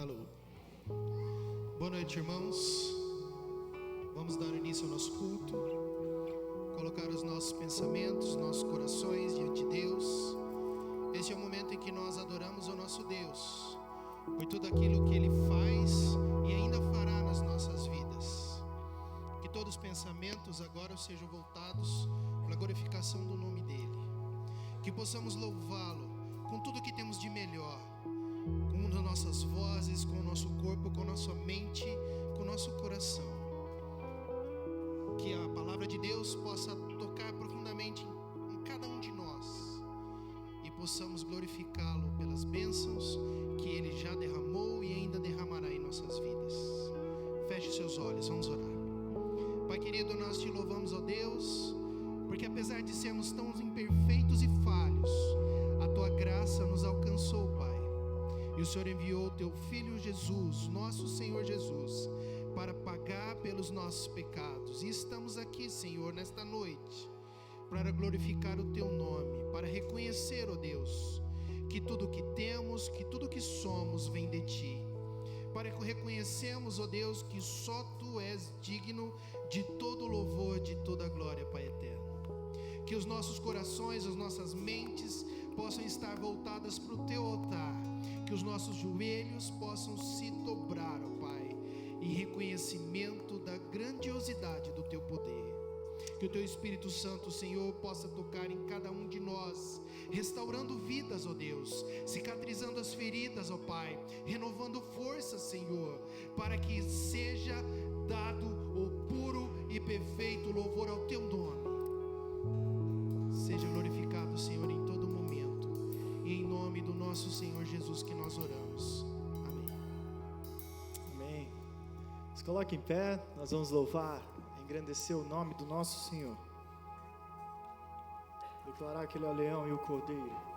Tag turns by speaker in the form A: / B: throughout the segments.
A: Alô. Boa noite, irmãos. Vamos dar início ao nosso culto, colocar os nossos pensamentos, nossos corações diante de Deus. Este é o momento em que nós adoramos o nosso Deus por tudo aquilo que Ele faz e ainda fará nas nossas vidas. Que todos os pensamentos agora sejam voltados para a glorificação do nome dEle. Que possamos louvá-lo com tudo que temos de melhor, com as nossas vozes, com o nosso corpo, com a nossa mente, com o nosso coração. Que a palavra de Deus possa tocar profundamente em cada um de nós e possamos glorificá-lo pelas bênçãos que Ele já derramou e ainda derramará em nossas vidas. Feche seus olhos, vamos orar. Pai querido, nós te louvamos, ó Deus, porque apesar de sermos tão imperfeitos e falhos, a Tua graça nos alcançou, Pai. E o Senhor enviou o Teu Filho Jesus, nosso Senhor Jesus, para pagar pelos nossos pecados. E estamos aqui, Senhor, nesta noite, para glorificar o Teu nome, para reconhecer, ó Deus, que tudo que temos, que tudo que somos vem de Ti. Para que reconhecemos, ó Deus, que só Tu és digno de todo louvor, de toda glória, Pai eterno. Que os nossos corações, as nossas mentes possam estar voltadas para o Teu altar, que os nossos joelhos possam se dobrar, ó Pai, em reconhecimento da grandiosidade do Teu poder. Que o Teu Espírito Santo, Senhor, possa tocar em cada um de nós, restaurando vidas, ó Deus, cicatrizando as feridas, ó Pai, renovando forças, Senhor, para que seja dado o puro e perfeito louvor ao Teu nome. Seja glorificado, Senhor, em todo momento, e em nome do nosso Senhor Jesus que nós oramos. Amém.
B: Amém. Se coloque em pé, nós vamos louvar, engrandecer o nome do nosso Senhor. Declarar que Ele é o leão e o cordeiro.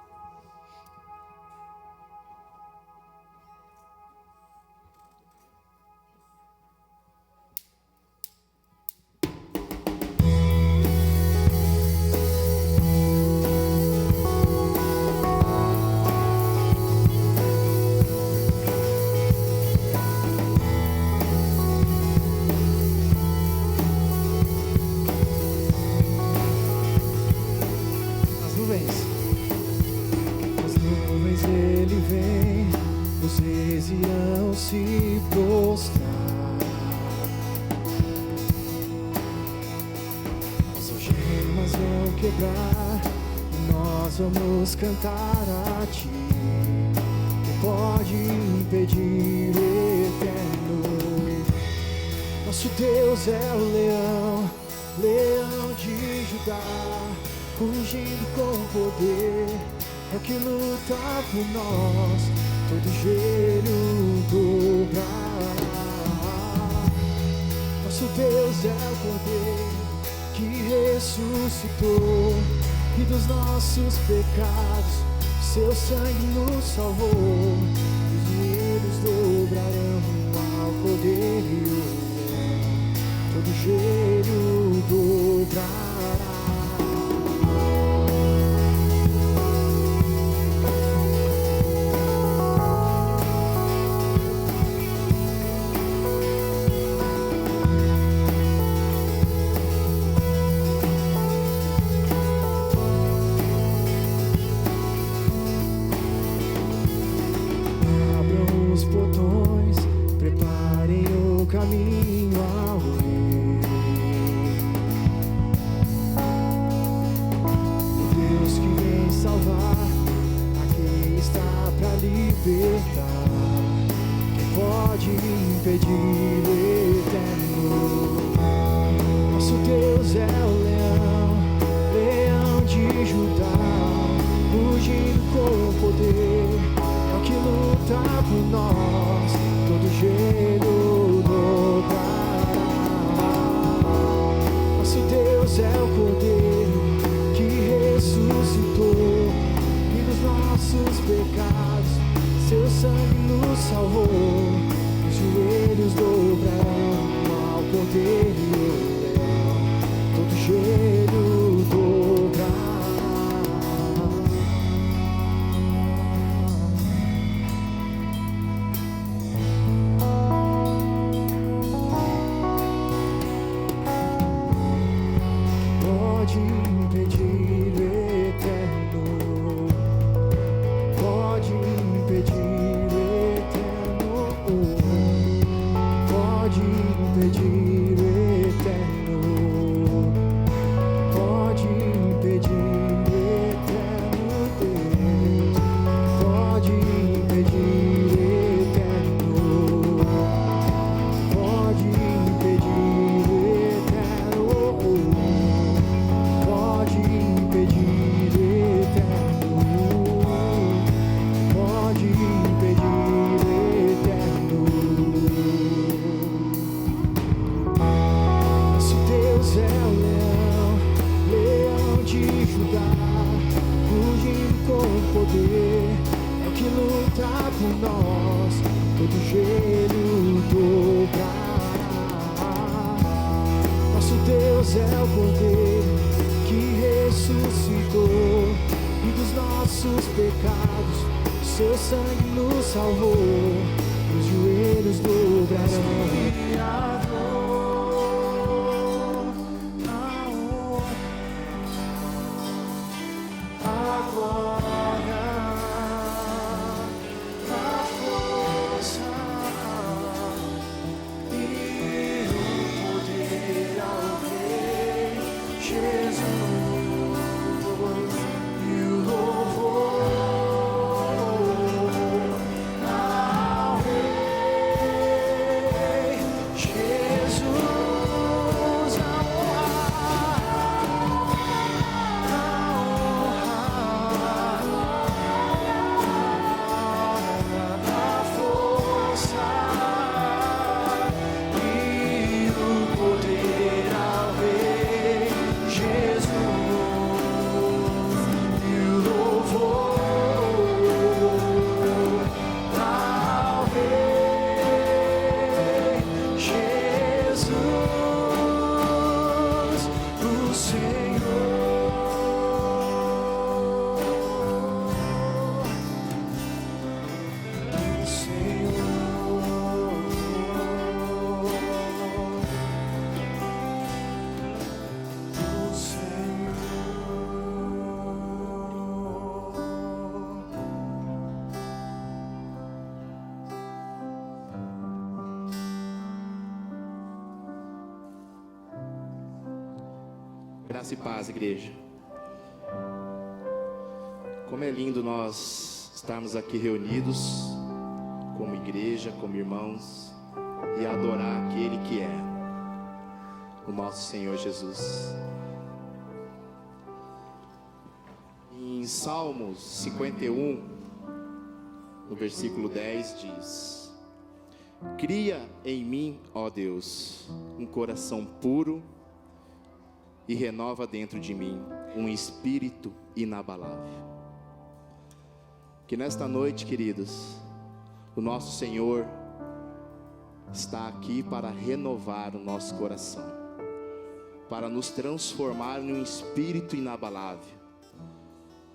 C: Se prostrar, as algemas vão quebrar e nós vamos cantar a Ti. Quem pode impedir o eterno? Nosso Deus é o leão, leão de Judá, rugindo com poder, é que luta por nós. Todo joelho dobrará. Nosso Deus é o Cordeiro que ressuscitou, e dos nossos pecados seu sangue nos salvou. Os joelhos dobrarão ao Cordeiro, todo joelho dobrará. Caminho ao rei, o Deus que vem salvar a quem está para libertar. Quem pode impedir o eterno? Nosso Deus é o leão, leão de Judá, rugindo com poder, é o que luta por nós. Todo joelho dobrará. Nosso Deus é o Cordeiro que ressuscitou, e dos nossos pecados seu sangue nos salvou. Os joelhos dobrarão ao Cordeiro, todo joelho dobrará. ajudar, ungindo com poder, é o que luta por nós, todo joelho dobrará. Nosso Deus é o Cordeiro que ressuscitou, e dos nossos pecados seu sangue nos salvou, os joelhos dobrarão.
D: Graça e paz, igreja. Como é lindo nós estarmos aqui reunidos como igreja, como irmãos, e adorar aquele que é o nosso Senhor Jesus. Em Salmos 51, no versículo 10 diz: cria em mim, ó Deus, um coração puro e renova dentro de mim um espírito inabalável. Que nesta noite, queridos, o nosso Senhor está aqui para renovar o nosso coração, para nos transformar num espírito inabalável,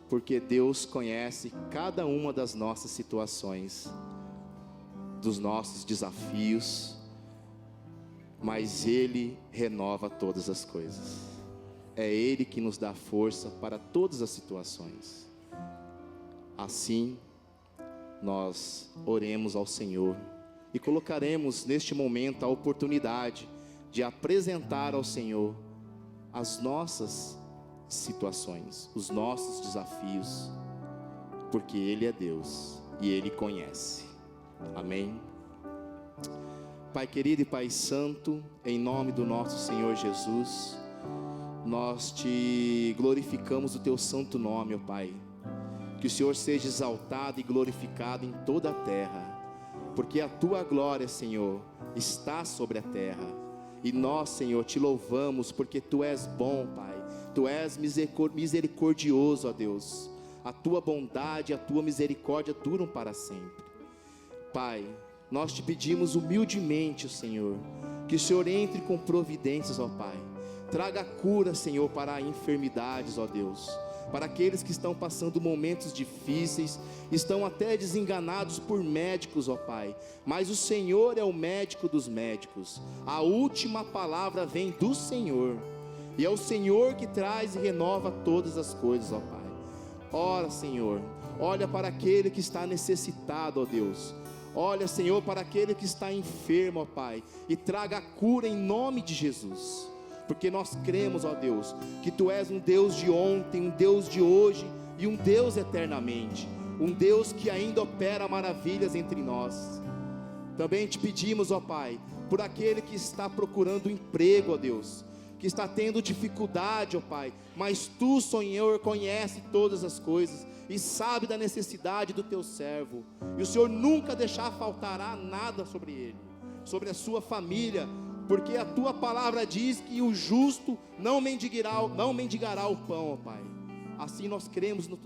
D: porque Deus conhece cada uma das nossas situações, dos nossos desafios, mas Ele renova todas as coisas. É Ele que nos dá força para todas as situações. Assim, nós oremos ao Senhor e colocaremos neste momento a oportunidade de apresentar ao Senhor as nossas situações, os nossos desafios, porque Ele é Deus e Ele conhece. Amém? Pai querido e Pai santo, em nome do nosso Senhor Jesus, nós te glorificamos o teu santo nome, ó Pai. Que o Senhor seja exaltado e glorificado em toda a terra, porque a tua glória, Senhor, está sobre a terra. E nós, Senhor, te louvamos porque tu és bom, Pai. Tu és misericordioso, ó Deus. A tua bondade e a tua misericórdia duram para sempre. Pai, nós te pedimos humildemente, Senhor, que o Senhor entre com providências, ó Pai. Traga cura, Senhor, para enfermidades, ó Deus, para aqueles que estão passando momentos difíceis, estão até desenganados por médicos, ó Pai, mas o Senhor é o médico dos médicos. A última palavra vem do Senhor, e é o Senhor que traz e renova todas as coisas, ó Pai. Ora, Senhor, olha para aquele que está necessitado, ó Deus. Olha, Senhor, para aquele que está enfermo, ó Pai, e traga a cura em nome de Jesus. Porque nós cremos, ó Deus, que Tu és um Deus de ontem, um Deus de hoje e um Deus eternamente. Um Deus que ainda opera maravilhas entre nós. Também te pedimos, ó Pai, por aquele que está procurando emprego, ó Deus, que está tendo dificuldade, ó Pai, mas Tu, Senhor, conhece todas as coisas e sabe da necessidade do Teu servo, e o Senhor nunca faltará nada sobre ele, sobre a sua família, porque a Tua palavra diz que o justo não mendigará o pão, ó Pai. Assim nós cremos no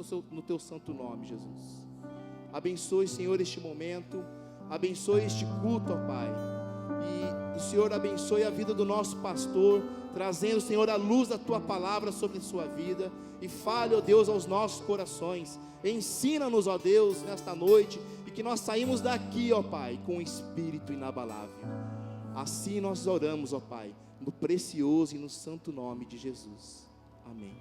D: teu santo nome, Jesus. Abençoe, Senhor, este momento, abençoe este culto, ó Pai, e o Senhor abençoe a vida do nosso pastor, trazendo, Senhor, a luz da tua palavra sobre a sua vida, e fale, ó Deus, aos nossos corações. Ensina-nos, ó Deus, nesta noite, e que nós saímos daqui, ó Pai, com um espírito inabalável. Assim nós oramos, ó Pai, no precioso e no santo nome de Jesus. Amém.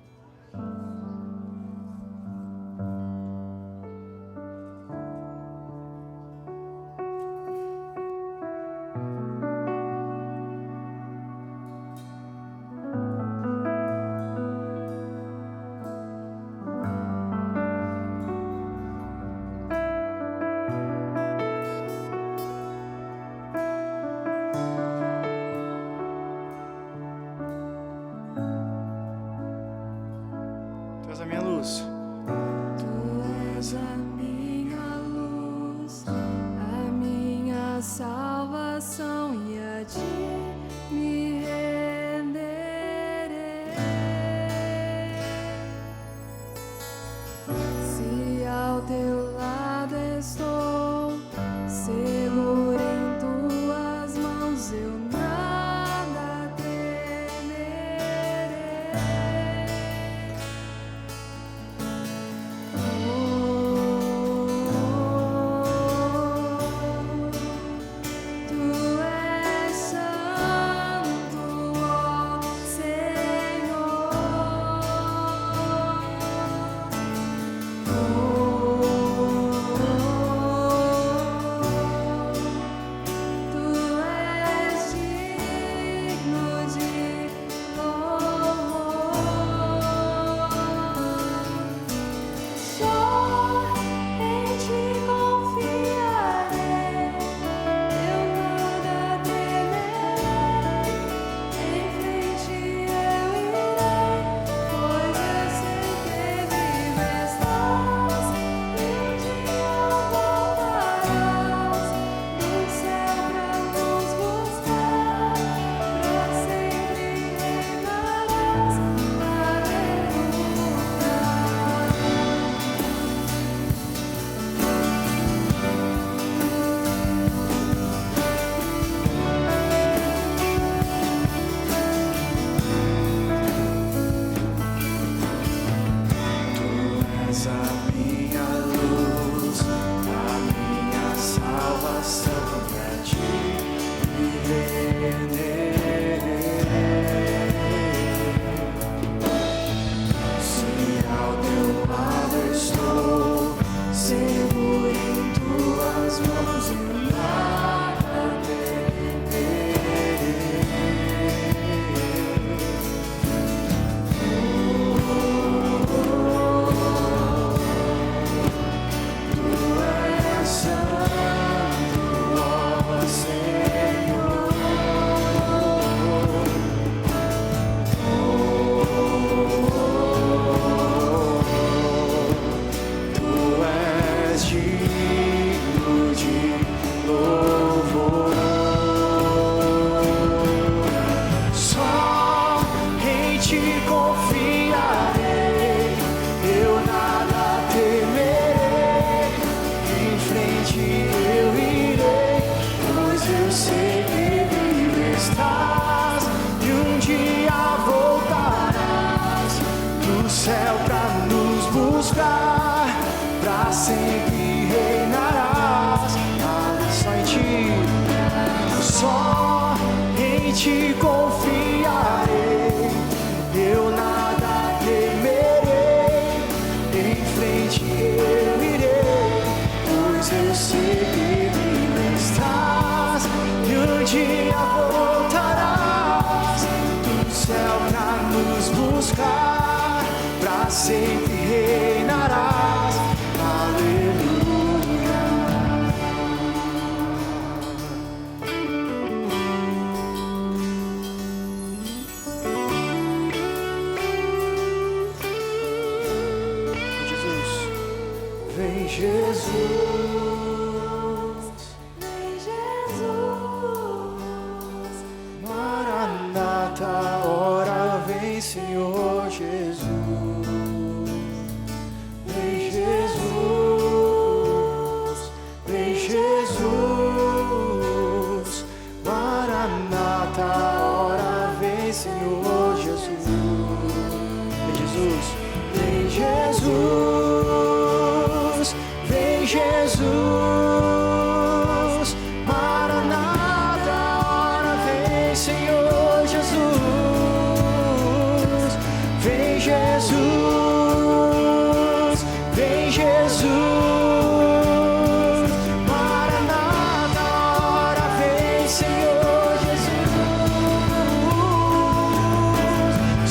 B: Tu és a minha luz.
E: Tu és a minha luz, a minha salvação, e a ti me renderei. Se ao teu lado estou, seguro em tuas mãos, eu nada temerei. Tu és santo, ó Senhor. Tu és digno de louvor. Só em ti confiarei, eu nada temerei. Em frente eu irei, pois eu sei que vivo estás, e um dia voltarás do céu pra nos buscar, pra sempre reinarás. Aleluia.
C: Tu és a minha luz, a minha salvação, pra ti me renderei. Se ao teu lado estou, seguro em tuas mãos, eu nada temerei. Tu és santo, ó Senhor. Tu és digno de louvor. Só em ti confiarei, eu nada temerei. Em frente eu irei, pois eu sei que vivo estás, e um dia voltarás do céu pra nos buscar, pra sempre reinarás. Só em ti, só em ti confiarei, eu nada temerei. Em frente eu irei, pois eu sei que vivo estás, e um dia voltarás do céu pra nos buscar, pra sempre reinarás. Aleluia. Jesus, vem Jesus,
E: Vem Jesus,
C: Maranata, ora vem Senhor Jesus. Jesus, vem Jesus, Maranata, hora vem, Senhor Jesus, vem Jesus, vem Jesus, Maranata, hora vem, Senhor Jesus,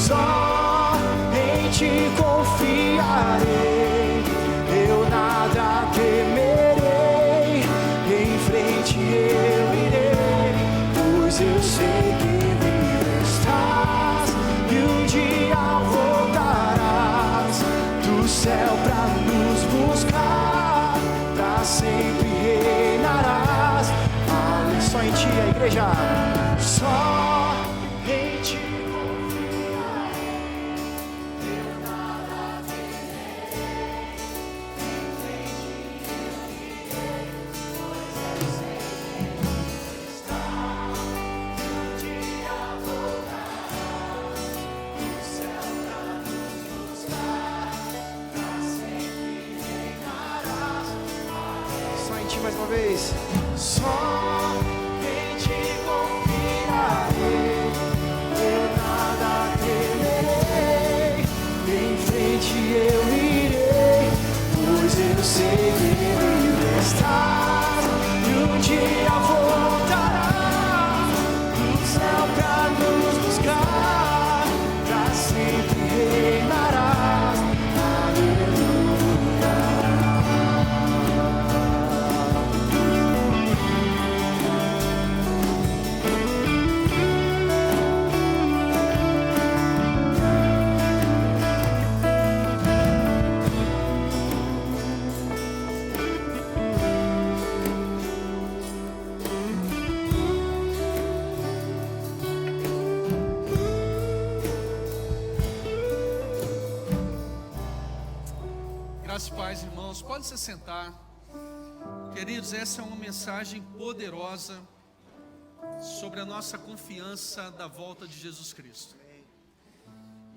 C: só em Ti confiarei, eu nada temerei, em frente eu irei, pois eu sei que livre estás, e um dia voltarás do céu pra nos buscar, pra sempre reinarás. Só em Ti, a igreja, só em Ti confiarei, eu nada temerei, em frente eu irei, pois eu sei que livre estás, e um dia voltarás do céu pra nos buscar, pra sempre reinarás. Só em Ti mais uma vez. Só em Ti confiarei, eu nada temerei, em frente eu irei, pois eu sei que livre estás, e um dia voltarás do céu pra nos buscar, pra sempre reinarás. Aleluia.
F: Graças e paz, irmãos, pode se sentar. Queridos, essa é uma mensagem poderosa sobre a nossa confiança da volta de Jesus Cristo.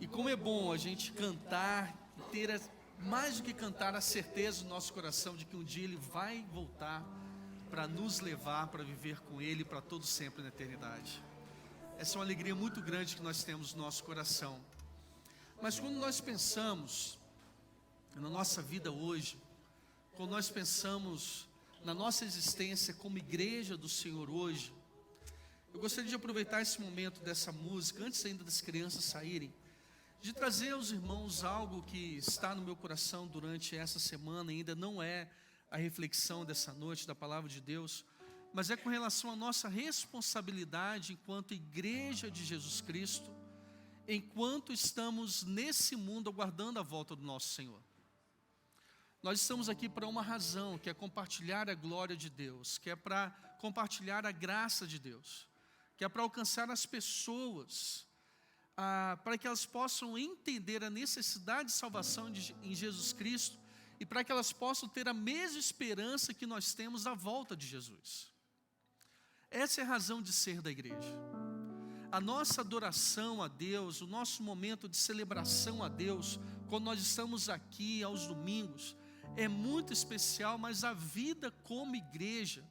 F: E como é bom a gente cantar e ter, mais do que cantar, a certeza no nosso coração de que um dia Ele vai voltar para nos levar, para viver com Ele para todo sempre na eternidade. Essa é uma alegria muito grande que nós temos no nosso coração. Mas quando nós pensamos na nossa vida hoje, quando nós pensamos na nossa existência como igreja do Senhor hoje, eu gostaria de aproveitar esse momento dessa música, antes ainda das crianças saírem, de trazer aos irmãos algo que está no meu coração durante essa semana, ainda não é a reflexão dessa noite da palavra de Deus, mas é com relação à nossa responsabilidade enquanto igreja de Jesus Cristo, enquanto estamos nesse mundo aguardando a volta do nosso Senhor. Nós estamos aqui para uma razão, que é compartilhar a glória de Deus, que é para compartilhar a graça de Deus, que é para alcançar as pessoas, para que elas possam entender a necessidade de salvação em Jesus Cristo e para que elas possam ter a mesma esperança que nós temos da volta de Jesus. Essa é a razão de ser da igreja. A nossa adoração a Deus, o nosso momento de celebração a Deus, quando nós estamos aqui aos domingos, é muito especial, mas a vida como igreja,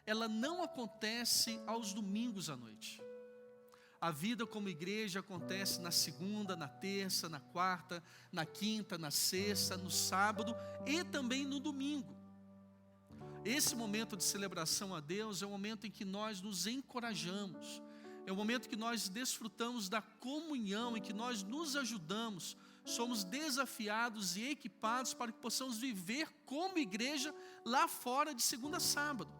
F: ela não acontece aos domingos à noite. A vida como igreja acontece na segunda, na terça, na quarta, na quinta, na sexta, no sábado e também no domingo. Esse momento de celebração a Deus é o momento em que nós nos encorajamos, é o momento que nós desfrutamos da comunhão, em que nós nos ajudamos, somos desafiados e equipados para que possamos viver como igreja lá fora de segunda a sábado.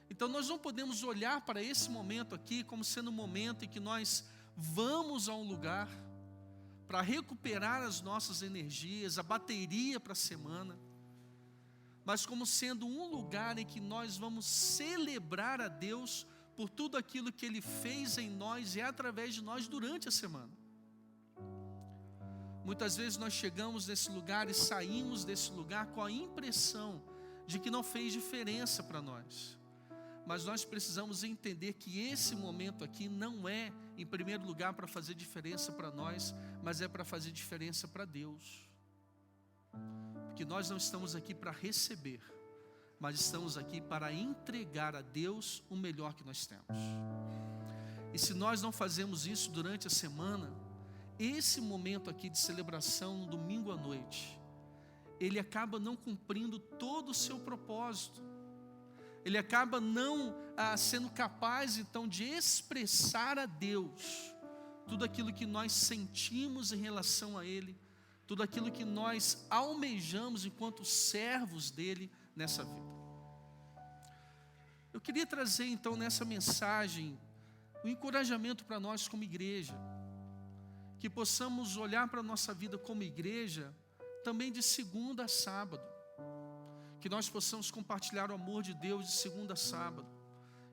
F: Então nós não podemos olhar para esse momento aqui como sendo um momento em que nós vamos a um lugar para recuperar as nossas energias, a bateria para a semana, mas como sendo um lugar em que nós vamos celebrar a Deus por tudo aquilo que Ele fez em nós e através de nós durante a semana. Muitas vezes nós chegamos nesse lugar e saímos desse lugar com a impressão de que não fez diferença para nós. Mas nós precisamos entender que esse momento aqui não é, em primeiro lugar, para fazer diferença para nós, mas é para fazer diferença para Deus. Porque nós não estamos aqui para receber, mas estamos aqui para entregar a Deus o melhor que nós temos. E se nós não fazemos isso durante a semana, esse momento aqui de celebração no domingo à noite, ele acaba não cumprindo todo o seu propósito. Ele acaba não sendo capaz então de expressar a Deus tudo aquilo que nós sentimos em relação a Ele, tudo aquilo que nós almejamos enquanto servos dEle nessa vida. Eu queria trazer então nessa mensagem um encorajamento para nós como igreja, que possamos olhar para a nossa vida como igreja também de segunda a sábado, que nós possamos compartilhar o amor de Deus de segunda a sábado,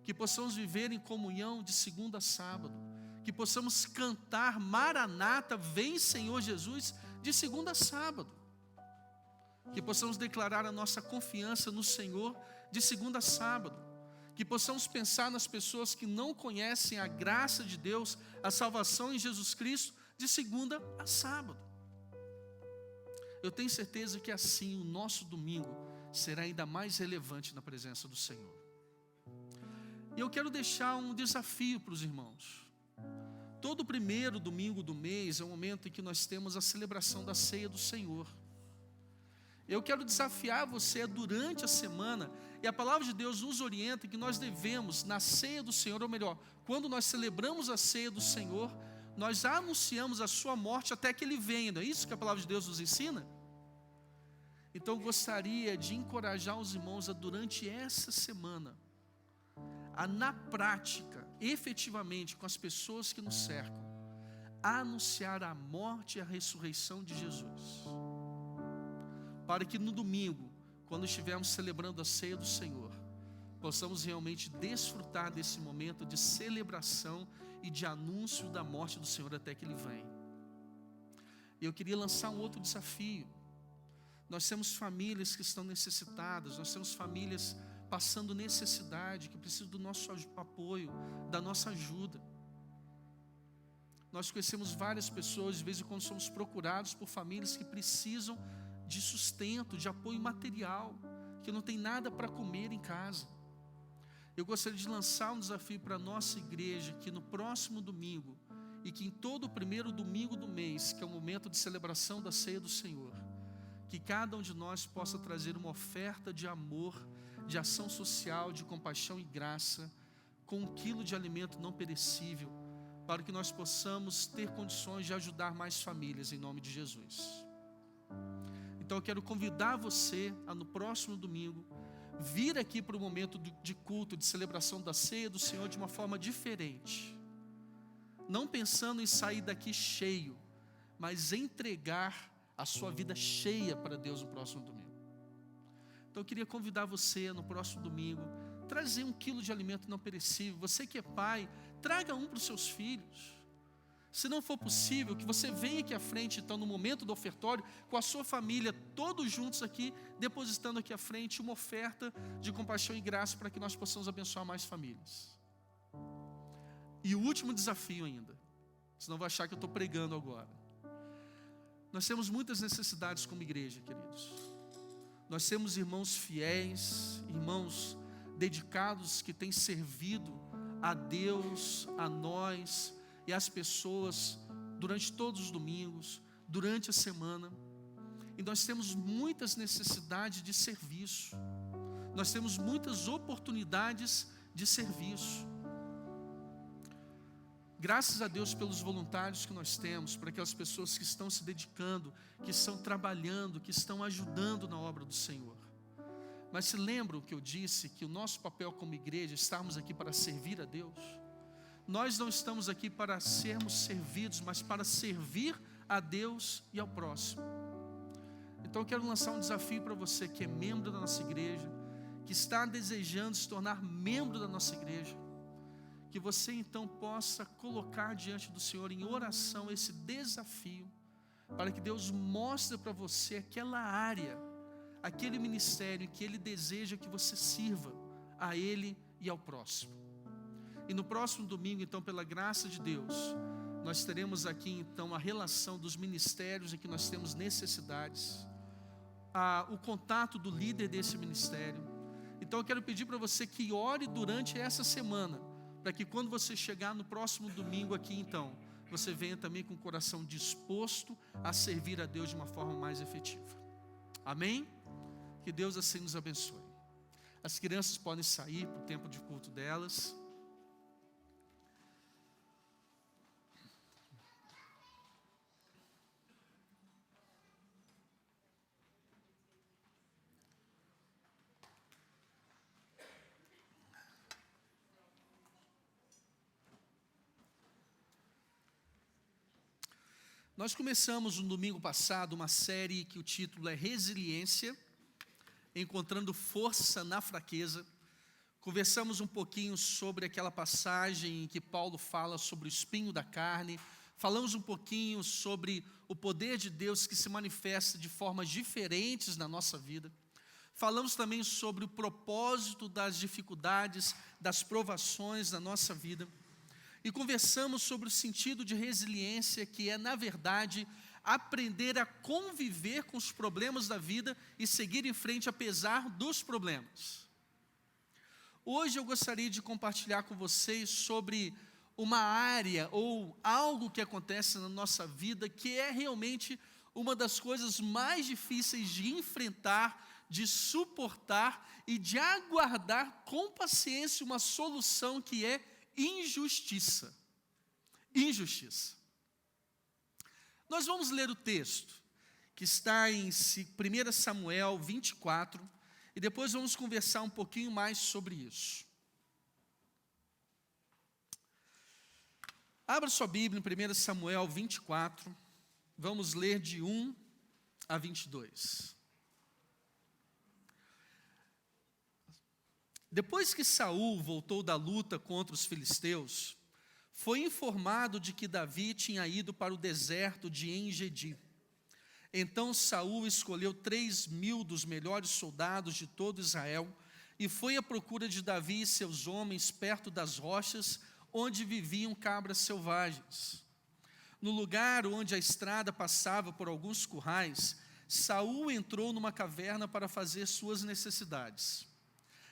F: que possamos viver em comunhão de segunda a sábado, que possamos cantar Maranata, vem Senhor Jesus, de segunda a sábado, que possamos declarar a nossa confiança no Senhor de segunda a sábado, que possamos pensar nas pessoas que não conhecem a graça de Deus, a salvação em Jesus Cristo, de segunda a sábado. Eu tenho certeza que assim o nosso domingo será ainda mais relevante na presença do Senhor. E eu quero deixar um desafio para os irmãos. Todo primeiro domingo do mês é um momento em que nós temos a celebração da ceia do Senhor. Eu quero desafiar você durante a semana, e a palavra de Deus nos orienta que nós devemos, na ceia do Senhor, ou melhor, quando nós celebramos a ceia do Senhor, nós anunciamos a sua morte até que Ele venha. Não é isso que a palavra de Deus nos ensina? Então eu gostaria de encorajar os irmãos a durante essa semana, a na prática, efetivamente, com as pessoas que nos cercam, a anunciar a morte e a ressurreição de Jesus. Para que no domingo, quando estivermos celebrando a ceia do Senhor, possamos realmente desfrutar desse momento de celebração e de anúncio da morte do Senhor até que Ele venha. Eu queria lançar um outro desafio. Nós temos famílias que estão necessitadas, nós temos famílias passando necessidade, que precisam do nosso apoio, da nossa ajuda. Nós conhecemos várias pessoas, de vez em quando somos procurados por famílias que precisam de sustento, de apoio material, que não tem nada para comer em casa. Eu gostaria de lançar um desafio para a nossa igreja, que no próximo domingo, e que em todo o primeiro domingo do mês, que é o momento de celebração da ceia do Senhor, que cada um de nós possa trazer uma oferta de amor, de ação social, de compaixão e graça, com 1 quilo de alimento não perecível, para que nós possamos ter condições de ajudar mais famílias, em nome de Jesus. Então eu quero convidar você a no próximo domingo, vir aqui para o momento de culto, de celebração da ceia do Senhor de uma forma diferente. Não pensando em sair daqui cheio, mas entregar a sua vida cheia para Deus no próximo domingo. Então eu queria convidar você no próximo domingo, trazer 1 quilo de alimento não perecível. Você que é pai, traga um para os seus filhos. Se não for possível, que você venha aqui à frente, então no momento do ofertório, com a sua família, todos juntos aqui, depositando aqui à frente uma oferta de compaixão e graça para que nós possamos abençoar mais famílias. E o último desafio ainda, senão vai achar que eu estou pregando agora. Nós temos muitas necessidades como igreja, queridos. Nós temos irmãos fiéis, irmãos dedicados que têm servido a Deus, a nós e às pessoas durante todos os domingos, durante a semana. E nós temos muitas necessidades de serviço. Nós temos muitas oportunidades de serviço. Graças a Deus pelos voluntários que nós temos, por aquelas pessoas que estão se dedicando, que estão trabalhando, que estão ajudando na obra do Senhor. Mas se lembram que eu disse que o nosso papel como igreja, estamos aqui para servir a Deus? Nós não estamos aqui para sermos servidos, mas para servir a Deus e ao próximo. Então eu quero lançar um desafio para você que é membro da nossa igreja, que está desejando se tornar membro da nossa igreja, que você então possa colocar diante do Senhor em oração esse desafio, para que Deus mostre para você aquela área, aquele ministério que Ele deseja que você sirva a Ele e ao próximo. E no próximo domingo, então, pela graça de Deus, nós teremos aqui então a relação dos ministérios em que nós temos necessidades, o contato do líder desse ministério. Então eu quero pedir para você que ore durante essa semana, para que quando você chegar no próximo domingo aqui, então, você venha também com o coração disposto a servir a Deus de uma forma mais efetiva. Amém? Que Deus assim nos abençoe. As crianças podem sair para o tempo de culto delas. Nós começamos no domingo passado uma série que o título é Resiliência, encontrando força na fraqueza. Conversamos um pouquinho sobre aquela passagem em que Paulo fala sobre o espinho da carne. Falamos um pouquinho sobre o poder de Deus que se manifesta de formas diferentes na nossa vida. Falamos também sobre o propósito das dificuldades, das provações na nossa vida. E conversamos sobre o sentido de resiliência, que é, na verdade, aprender a conviver com os problemas da vida e seguir em frente apesar dos problemas. Hoje eu gostaria de compartilhar com vocês sobre uma área ou algo que acontece na nossa vida que é realmente uma das coisas mais difíceis de enfrentar, de suportar e de aguardar com paciência uma solução, que é injustiça. Injustiça. Nós vamos ler o texto que está em 1 Samuel 24 e depois vamos conversar um pouquinho mais sobre isso. Abra sua Bíblia em 1 Samuel 24, vamos ler de 1 a 22. Depois que Saul voltou da luta contra os filisteus, foi informado de que Davi tinha ido para o deserto de En-Gedi. Então Saul escolheu 3.000 dos melhores soldados de todo Israel e foi à procura de Davi e seus homens perto das rochas onde viviam cabras selvagens. No lugar onde a estrada passava por alguns currais, Saul entrou numa caverna para fazer suas necessidades.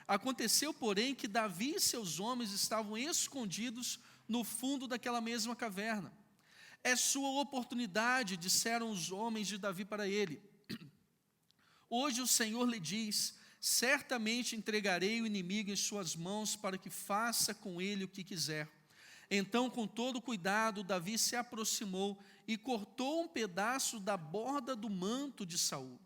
F: Aconteceu, porém, que Davi e seus homens estavam escondidos no fundo daquela mesma caverna. É sua oportunidade, disseram os homens de Davi para ele. Hoje o Senhor lhe diz: certamente entregarei o inimigo em suas mãos para que faça com ele o que quiser. Então, com todo cuidado, Davi se aproximou e cortou um pedaço da borda do manto de Saul.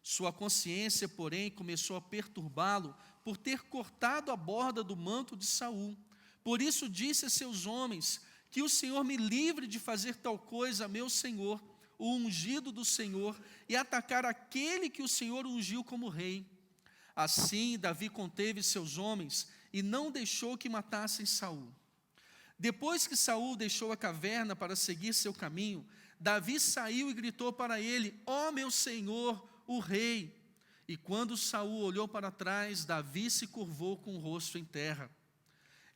F: Sua consciência, porém, começou a perturbá-lo por ter cortado a borda do manto de Saul. Por isso disse a seus homens: que o Senhor me livre de fazer tal coisa a meu senhor, o ungido do Senhor, e atacar aquele que o Senhor ungiu como rei. Assim Davi conteve seus homens e não deixou que matassem Saul. Depois que Saul deixou a caverna para seguir seu caminho, Davi saiu e gritou para ele: ó meu senhor, o rei. E quando Saul olhou para trás, Davi se curvou com o rosto em terra.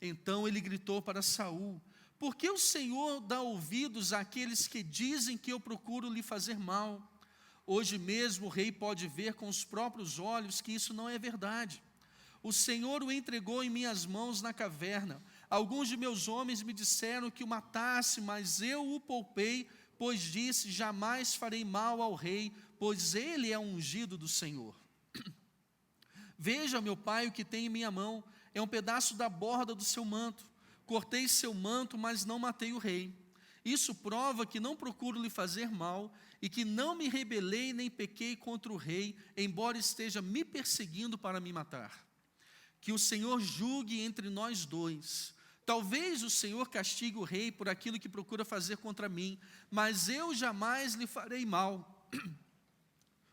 F: Então ele gritou para Saul: por que o Senhor dá ouvidos àqueles que dizem que eu procuro lhe fazer mal? Hoje mesmo o rei pode ver com os próprios olhos que isso não é verdade. O Senhor o entregou em minhas mãos na caverna. Alguns de meus homens me disseram que o matasse, mas eu o poupei, pois disse: jamais farei mal ao rei, pois ele é ungido do Senhor. Veja, meu pai, o que tem em minha mão, é um pedaço da borda do seu manto. Cortei seu manto, mas não matei o rei. Isso prova que não procuro lhe fazer mal, e que não me rebelei nem pequei contra o rei, embora esteja me perseguindo para me matar. Que o Senhor julgue entre nós dois. Talvez o Senhor castigue o rei por aquilo que procura fazer contra mim, mas eu jamais lhe farei mal.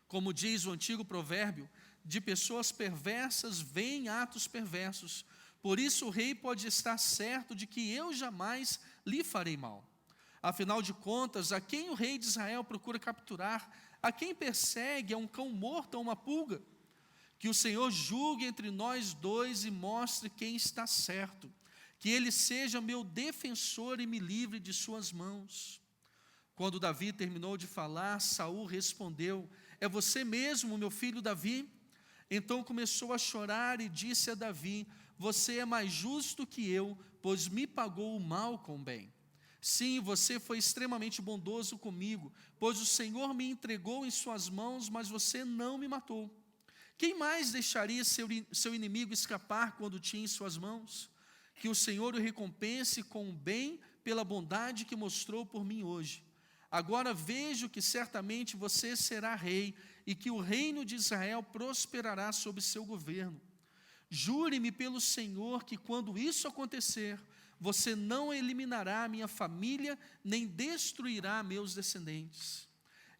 F: Como diz o antigo provérbio, de pessoas perversas vêm atos perversos. Por isso o rei pode estar certo de que eu jamais lhe farei mal. Afinal de contas, a quem o rei de Israel procura capturar, a quem persegue, é um cão morto ou uma pulga? Que o Senhor julgue entre nós dois e mostre quem está certo. Que ele seja meu defensor e me livre de suas mãos. Quando Davi terminou de falar, Saul respondeu: é você mesmo, meu filho Davi? Então começou a chorar e disse a Davi: você é mais justo que eu, pois me pagou o mal com o bem. Sim, você foi extremamente bondoso comigo, pois o Senhor me entregou em suas mãos, mas você não me matou. Quem mais deixaria seu inimigo escapar quando tinha em suas mãos? Que o Senhor o recompense com o bem pela bondade que mostrou por mim hoje. Agora vejo que certamente você será rei e que o reino de Israel prosperará sob seu governo. Jure-me pelo Senhor que quando isso acontecer, você não eliminará a minha família, nem destruirá meus descendentes.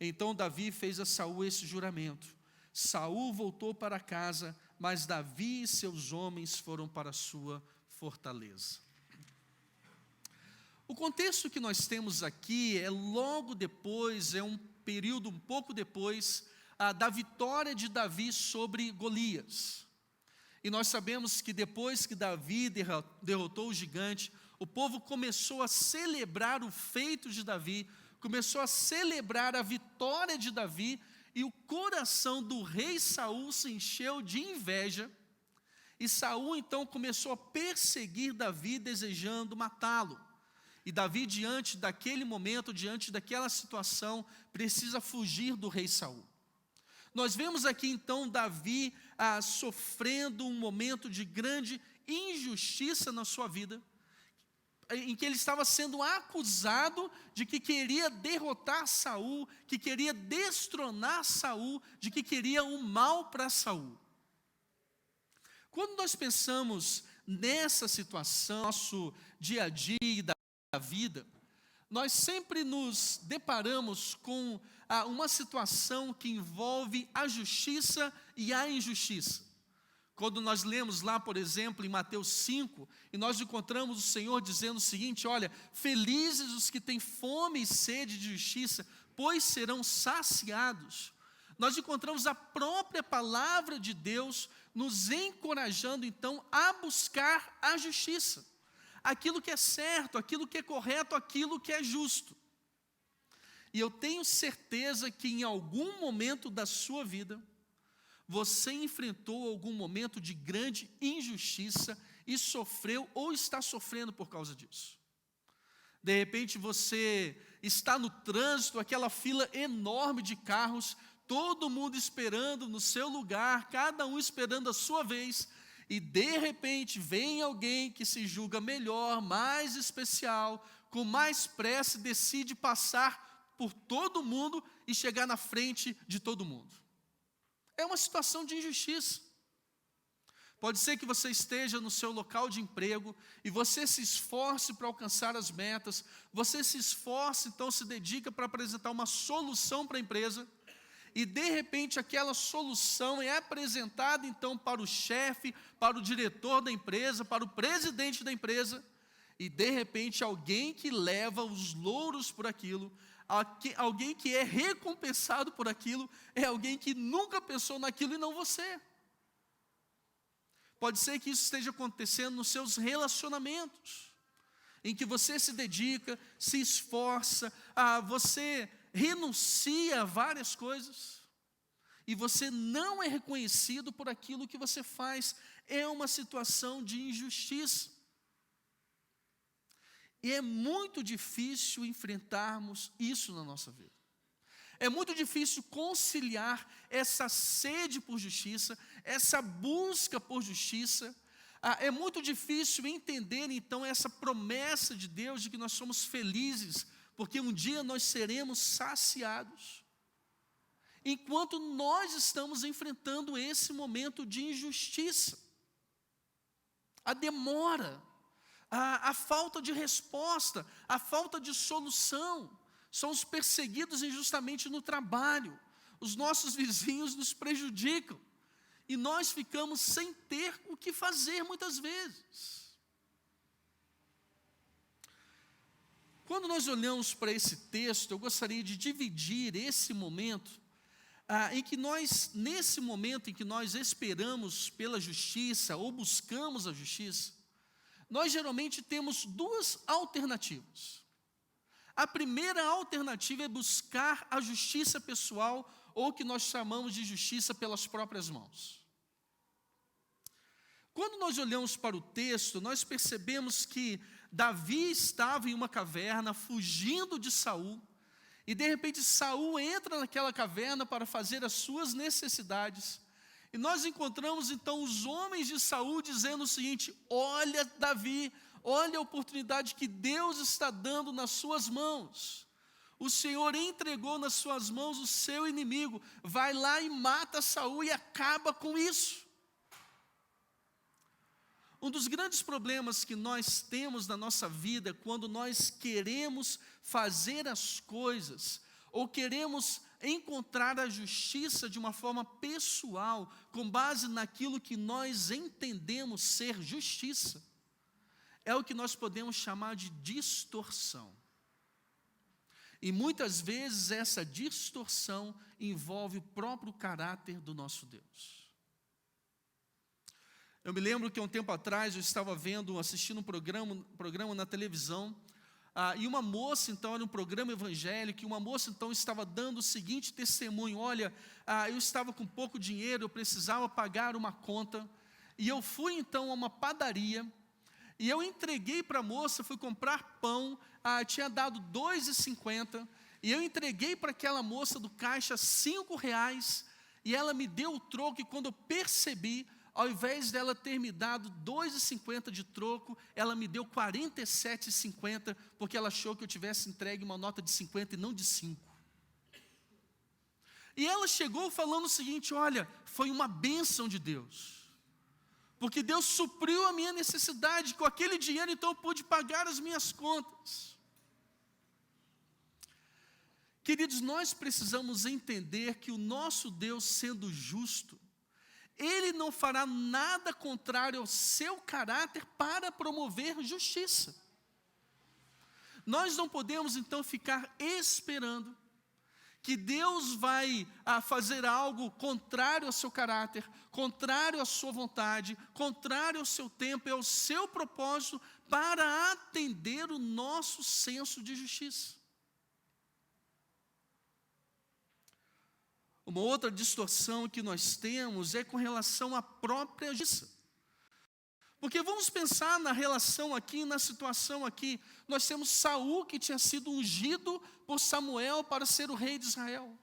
F: Então Davi fez a Saul esse juramento. Saul voltou para casa, mas Davi e seus homens foram para a sua fortaleza. O contexto que nós temos aqui é logo depois, é um período um pouco depois, da vitória de Davi sobre Golias. E nós sabemos que depois que Davi derrotou o gigante, o povo começou a celebrar o feito de Davi, começou a celebrar a vitória de Davi, e o coração do rei Saul se encheu de inveja, e Saul então começou a perseguir Davi, desejando matá-lo. E Davi, diante daquele momento, diante daquela situação, precisa fugir do rei Saul. Nós vemos aqui então Davi sofrendo um momento de grande injustiça na sua vida, em que ele estava sendo acusado de que queria derrotar Saul, que queria destronar Saul, de que queria o mal para Saul. Quando nós pensamos nessa situação, nosso dia a dia da vida, nós sempre nos deparamos com uma situação que envolve a justiça e a injustiça. Quando nós lemos lá, por exemplo, em Mateus 5, e nós encontramos o Senhor dizendo o seguinte: olha, felizes os que têm fome e sede de justiça, pois serão saciados. Nós encontramos a própria palavra de Deus nos encorajando então a buscar a justiça, aquilo que é certo, aquilo que é correto, aquilo que é justo. E eu tenho certeza que em algum momento da sua vida, você enfrentou algum momento de grande injustiça e sofreu ou está sofrendo por causa disso. De repente você está no trânsito, aquela fila enorme de carros, todo mundo esperando no seu lugar, cada um esperando a sua vez, e de repente vem alguém que se julga melhor, mais especial, com mais pressa, decide passar por todo mundo e chegar na frente de todo mundo. É uma situação de injustiça. Pode ser que você esteja no seu local de emprego e você se esforce para alcançar as metas, você se esforce, então se dedica para apresentar uma solução para a empresa, e de repente aquela solução é apresentada então para o chefe, para o diretor da empresa, para o presidente da empresa, e de repente alguém que leva os louros por aquilo, alguém que é recompensado por aquilo, é alguém que nunca pensou naquilo e não você. Pode ser que isso esteja acontecendo nos seus relacionamentos, em que você se dedica, se esforça, você renuncia a várias coisas, e você não é reconhecido por aquilo que você faz. É uma situação de injustiça. E é muito difícil enfrentarmos isso na nossa vida. É muito difícil conciliar essa sede por justiça, essa busca por justiça. É muito difícil entender, então, essa promessa de Deus de que nós somos felizes, porque um dia nós seremos saciados. Enquanto nós estamos enfrentando esse momento de injustiça, a demora, a falta de resposta, a falta de solução, somos perseguidos injustamente no trabalho, os nossos vizinhos nos prejudicam, e nós ficamos sem ter o que fazer muitas vezes. Quando nós olhamos para esse texto, eu gostaria de dividir esse momento, em que nós, nesse momento em que nós esperamos pela justiça, ou buscamos a justiça, nós geralmente temos duas alternativas. A primeira alternativa é buscar a justiça pessoal ou que nós chamamos de justiça pelas próprias mãos. Quando nós olhamos para o texto, nós percebemos que Davi estava em uma caverna, fugindo de Saul, e de repente Saul entra naquela caverna para fazer as suas necessidades. E nós encontramos então os homens de Saul dizendo o seguinte: olha Davi, olha a oportunidade que Deus está dando nas suas mãos. O Senhor entregou nas suas mãos o seu inimigo, vai lá e mata Saul e acaba com isso. Um dos grandes problemas que nós temos na nossa vida é quando nós queremos fazer as coisas, ou queremos encontrar a justiça de uma forma pessoal, com base naquilo que nós entendemos ser justiça. É o que nós podemos chamar de distorção. E muitas vezes essa distorção envolve o próprio caráter do nosso Deus. Eu me lembro que há um tempo atrás eu estava assistindo um programa na televisão, e uma moça, então, era um programa evangélico, e uma moça, então, estava dando o seguinte testemunho: olha, eu estava com pouco dinheiro, eu precisava pagar uma conta, e eu fui, então, a uma padaria, e eu entreguei para a moça, fui comprar pão, tinha dado R$2,50, e eu entreguei para aquela moça do caixa R$5, e ela me deu o troco, e quando eu percebi, ao invés dela ter me dado R$2,50 de troco, ela me deu R$47,50, porque ela achou que eu tivesse entregue uma nota de 50 e não de 5. E ela chegou falando o seguinte: olha, foi uma bênção de Deus, porque Deus supriu a minha necessidade, com aquele dinheiro então eu pude pagar as minhas contas. Queridos, nós precisamos entender que o nosso Deus, sendo justo, Ele não fará nada contrário ao seu caráter para promover justiça. Nós não podemos então ficar esperando que Deus vai fazer algo contrário ao seu caráter, contrário à sua vontade, contrário ao seu tempo e ao seu propósito, para atender o nosso senso de justiça. Uma outra distorção que nós temos é com relação à própria justiça. Porque vamos pensar na relação aqui, na situação aqui. Nós temos Saul, que tinha sido ungido por Samuel para ser o rei de Israel.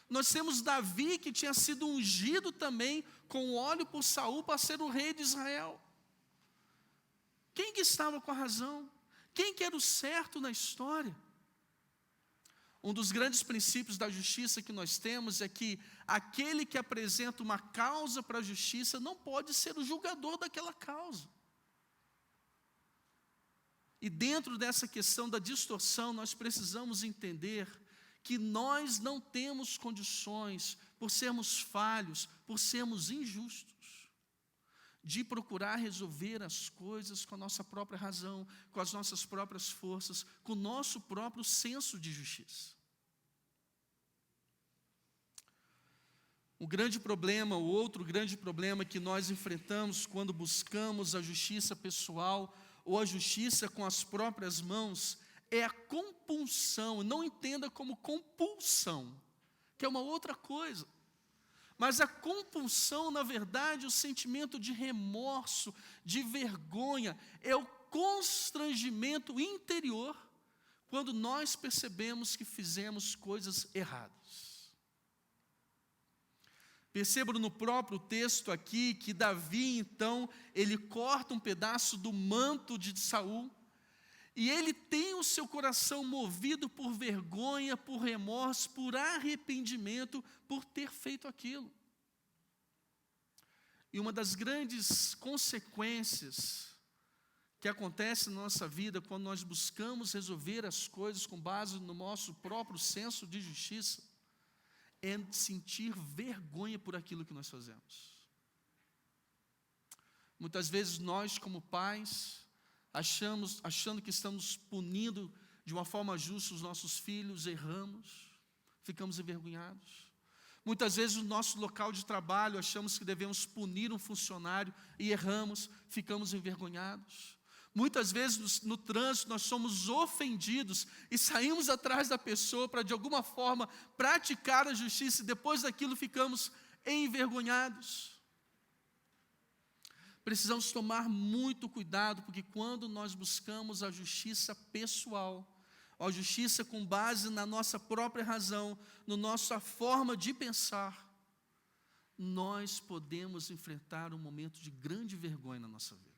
F: Nós temos Davi, que tinha sido ungido também com óleo por Saul para ser o rei de Israel. Quem que estava com a razão? Quem que era o certo na história? Um dos grandes princípios da justiça que nós temos é que aquele que apresenta uma causa para a justiça não pode ser o julgador daquela causa. E dentro dessa questão da distorção, nós precisamos entender que nós não temos condições, por sermos falhos, por sermos injustos, de procurar resolver as coisas com a nossa própria razão, com as nossas próprias forças, com o nosso próprio senso de justiça. O outro grande problema que nós enfrentamos quando buscamos a justiça pessoal ou a justiça com as próprias mãos é a compulsão. Não entenda como compulsão, que é uma outra coisa. Mas a compulsão, na verdade, o sentimento de remorso, de vergonha, é o constrangimento interior quando nós percebemos que fizemos coisas erradas. Percebam no próprio texto aqui que Davi, então, ele corta um pedaço do manto de Saul, e ele tem o seu coração movido por vergonha, por remorso, por arrependimento, por ter feito aquilo. E uma das grandes consequências que acontece na nossa vida quando nós buscamos resolver as coisas com base no nosso próprio senso de justiça é sentir vergonha por aquilo que nós fazemos. Muitas vezes nós, como pais, achando que estamos punindo de uma forma justa os nossos filhos, erramos, ficamos envergonhados. Muitas vezes no nosso local de trabalho achamos que devemos punir um funcionário e erramos, ficamos envergonhados. Muitas vezes no trânsito nós somos ofendidos e saímos atrás da pessoa para de alguma forma praticar a justiça e depois daquilo ficamos envergonhados. Precisamos tomar muito cuidado, porque quando nós buscamos a justiça pessoal, a justiça com base na nossa própria razão, na nossa forma de pensar, nós podemos enfrentar um momento de grande vergonha na nossa vida.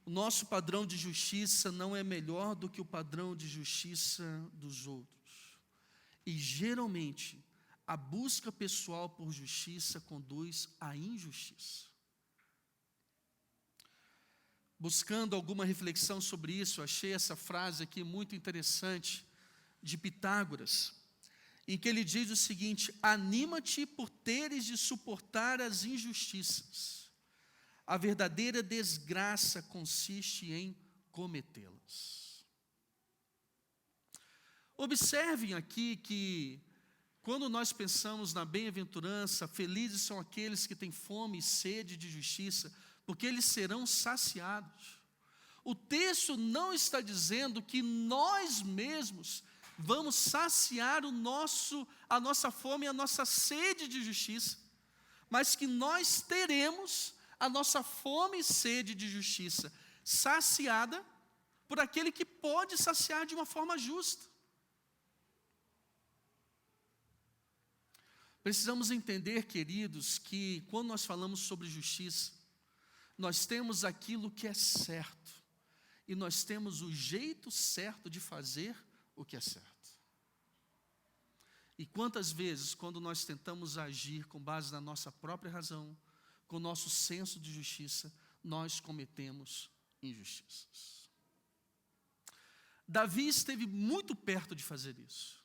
F: O nosso padrão de justiça não é melhor do que o padrão de justiça dos outros. E geralmente, a busca pessoal por justiça conduz à injustiça. Buscando alguma reflexão sobre isso, achei essa frase aqui muito interessante, de Pitágoras, em que ele diz o seguinte: anima-te por teres de suportar as injustiças. A verdadeira desgraça consiste em cometê-las. Observem aqui que, quando nós pensamos na bem-aventurança, felizes são aqueles que têm fome e sede de justiça, porque eles serão saciados. O texto não está dizendo que nós mesmos vamos saciar a nossa fome e a nossa sede de justiça, mas que nós teremos a nossa fome e sede de justiça saciada por aquele que pode saciar de uma forma justa. Precisamos entender, queridos, que quando nós falamos sobre justiça, nós temos aquilo que é certo, e nós temos o jeito certo de fazer o que é certo. E quantas vezes, quando nós tentamos agir com base na nossa própria razão, com o nosso senso de justiça, nós cometemos injustiças. Davi esteve muito perto de fazer isso.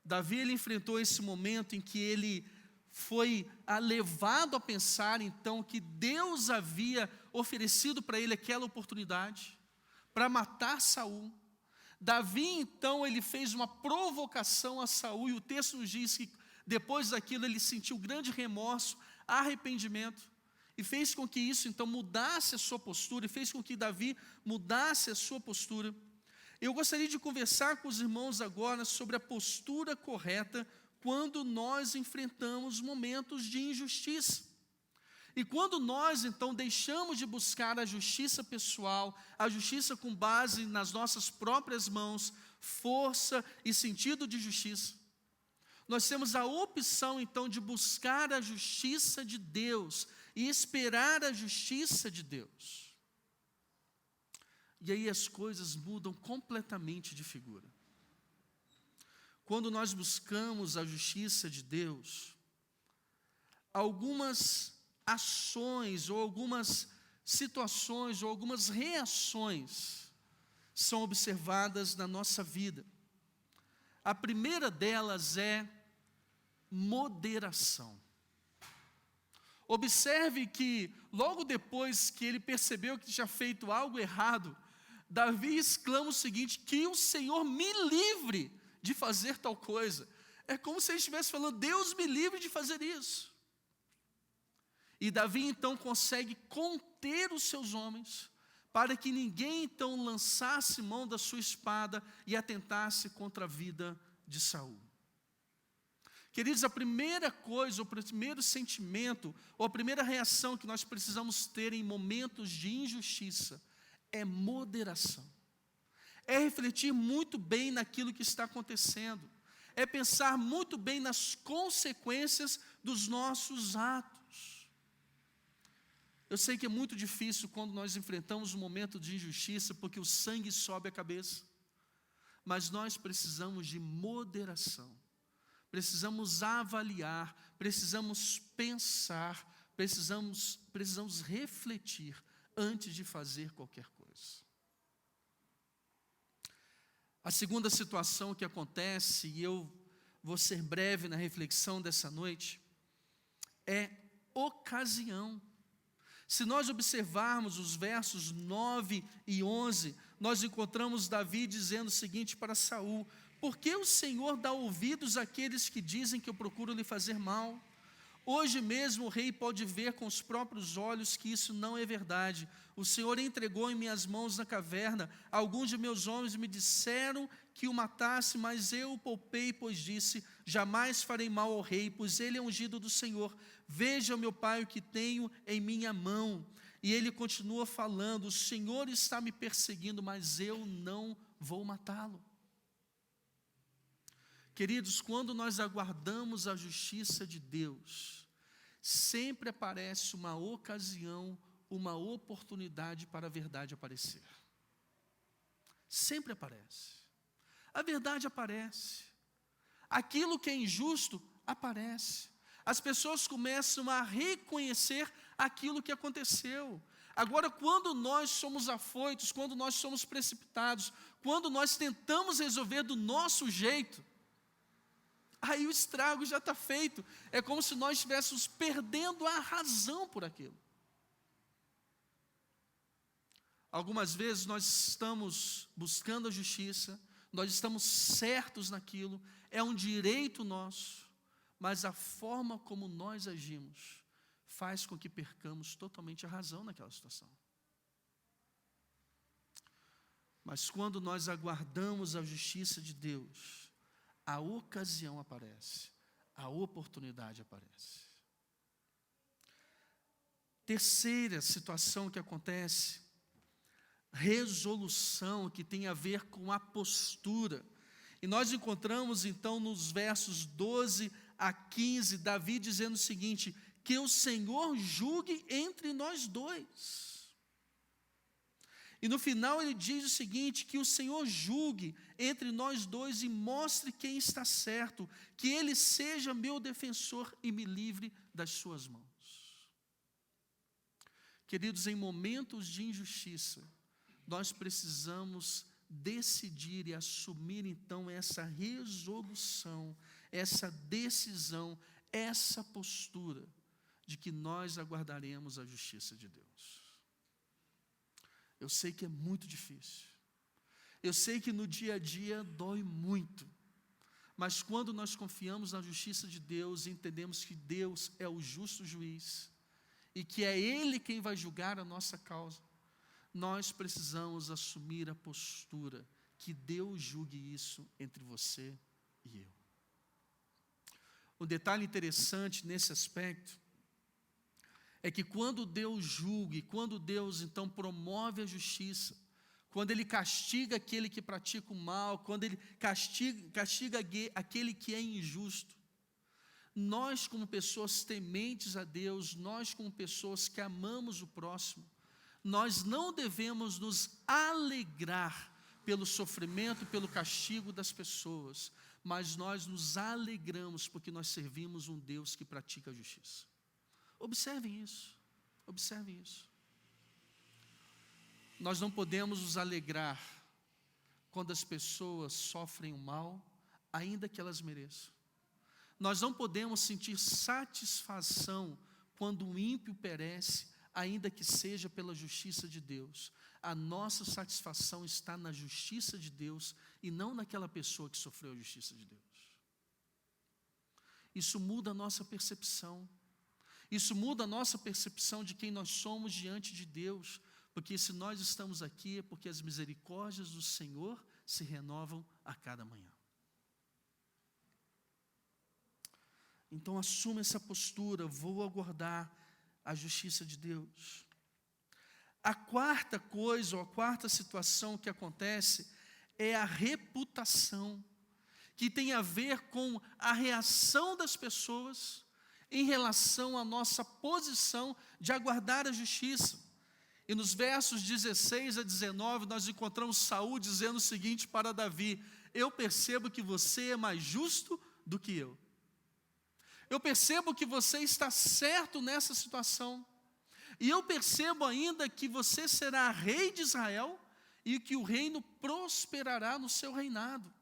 F: Davi, ele enfrentou esse momento em que ele foi levado a pensar, então, que Deus havia oferecido para ele aquela oportunidade para matar Saul. Davi, então, ele fez uma provocação a Saul, e o texto nos diz que depois daquilo ele sentiu grande remorso, arrependimento, e fez com que isso, então, mudasse a sua postura, e fez com que Davi mudasse a sua postura. Eu gostaria de conversar com os irmãos agora sobre a postura correta quando nós enfrentamos momentos de injustiça. E quando nós, então, deixamos de buscar a justiça pessoal, a justiça com base nas nossas próprias mãos, força e sentido de justiça, nós temos a opção, então, de buscar a justiça de Deus e esperar a justiça de Deus. E aí as coisas mudam completamente de figura. Quando nós buscamos a justiça de Deus, algumas ações ou algumas situações ou algumas reações são observadas na nossa vida. A primeira delas é moderação. Observe que logo depois que ele percebeu que tinha feito algo errado, Davi exclama o seguinte: que o Senhor me livre de fazer tal coisa. É como se ele estivesse falando: Deus me livre de fazer isso. E Davi então consegue conter os seus homens, para que ninguém então lançasse mão da sua espada e atentasse contra a vida de Saul. Queridos, a primeira coisa, o primeiro sentimento, ou a primeira reação que nós precisamos ter em momentos de injustiça é moderação. É refletir muito bem naquilo que está acontecendo. É pensar muito bem nas consequências dos nossos atos. Eu sei que é muito difícil quando nós enfrentamos um momento de injustiça, porque o sangue sobe a cabeça. Mas nós precisamos de moderação. Precisamos avaliar, precisamos pensar, precisamos refletir antes de fazer qualquer coisa. A segunda situação que acontece, e eu vou ser breve na reflexão dessa noite, é ocasião. Se nós observarmos os versos 9 e 11, nós encontramos Davi dizendo o seguinte para Saul: por que o Senhor dá ouvidos àqueles que dizem que eu procuro lhe fazer mal? Hoje mesmo o rei pode ver com os próprios olhos que isso não é verdade. O Senhor entregou em minhas mãos na caverna. Alguns de meus homens me disseram que o matasse, mas eu o poupei, pois disse: jamais farei mal ao rei, pois ele é ungido do Senhor. Veja, meu pai, o que tenho em minha mão. E ele continua falando: o Senhor está me perseguindo, mas eu não vou matá-lo. Queridos, quando nós aguardamos a justiça de Deus, sempre aparece uma ocasião, uma oportunidade para a verdade aparecer. Sempre aparece. A verdade aparece. Aquilo que é injusto aparece. As pessoas começam a reconhecer aquilo que aconteceu. Agora, quando nós somos afoitos, quando nós somos precipitados, quando nós tentamos resolver do nosso jeito, aí o estrago já está feito. É como se nós estivéssemos perdendo a razão por aquilo. Algumas vezes nós estamos buscando a justiça, nós estamos certos naquilo, é um direito nosso, mas a forma como nós agimos faz com que percamos totalmente a razão naquela situação. Mas quando nós aguardamos a justiça de Deus, a ocasião aparece, a oportunidade aparece. Terceira situação que acontece, resolução, que tem a ver com a postura. E nós encontramos então nos versos 12 a 15, Davi dizendo o seguinte: que o Senhor julgue entre nós dois. E no final ele diz o seguinte: que o Senhor julgue entre nós dois e mostre quem está certo, que Ele seja meu defensor e me livre das suas mãos. Queridos, em momentos de injustiça, nós precisamos decidir e assumir então essa resolução, essa decisão, essa postura de que nós aguardaremos a justiça de Deus. Eu sei que é muito difícil. Eu sei que no dia a dia dói muito. Mas quando nós confiamos na justiça de Deus e entendemos que Deus é o justo juiz e que é Ele quem vai julgar a nossa causa, nós precisamos assumir a postura que Deus julgue isso entre você e eu. Um detalhe interessante nesse aspecto é que quando Deus julga, quando Deus então promove a justiça, quando Ele castiga aquele que pratica o mal, quando Ele castiga aquele que é injusto, nós como pessoas tementes a Deus, nós como pessoas que amamos o próximo, nós não devemos nos alegrar pelo sofrimento, pelo castigo das pessoas, mas nós nos alegramos porque nós servimos um Deus que pratica a justiça. Observem isso, observem isso. Nós não podemos nos alegrar quando as pessoas sofrem o mal, ainda que elas mereçam. Nós não podemos sentir satisfação quando o ímpio perece, ainda que seja pela justiça de Deus. A nossa satisfação está na justiça de Deus e não naquela pessoa que sofreu a justiça de Deus. Isso muda a nossa percepção. Isso muda a nossa percepção de quem nós somos diante de Deus, porque se nós estamos aqui é porque as misericórdias do Senhor se renovam a cada manhã. Então assuma essa postura, vou aguardar a justiça de Deus. A quarta coisa, ou a quarta situação que acontece é a reputação, que tem a ver com a reação das pessoas em relação à nossa posição de aguardar a justiça. E nos versos 16 a 19, nós encontramos Saul dizendo o seguinte para Davi: eu percebo que você é mais justo do que eu. Eu percebo que você está certo nessa situação. E eu percebo ainda que você será rei de Israel e que o reino prosperará no seu reinado.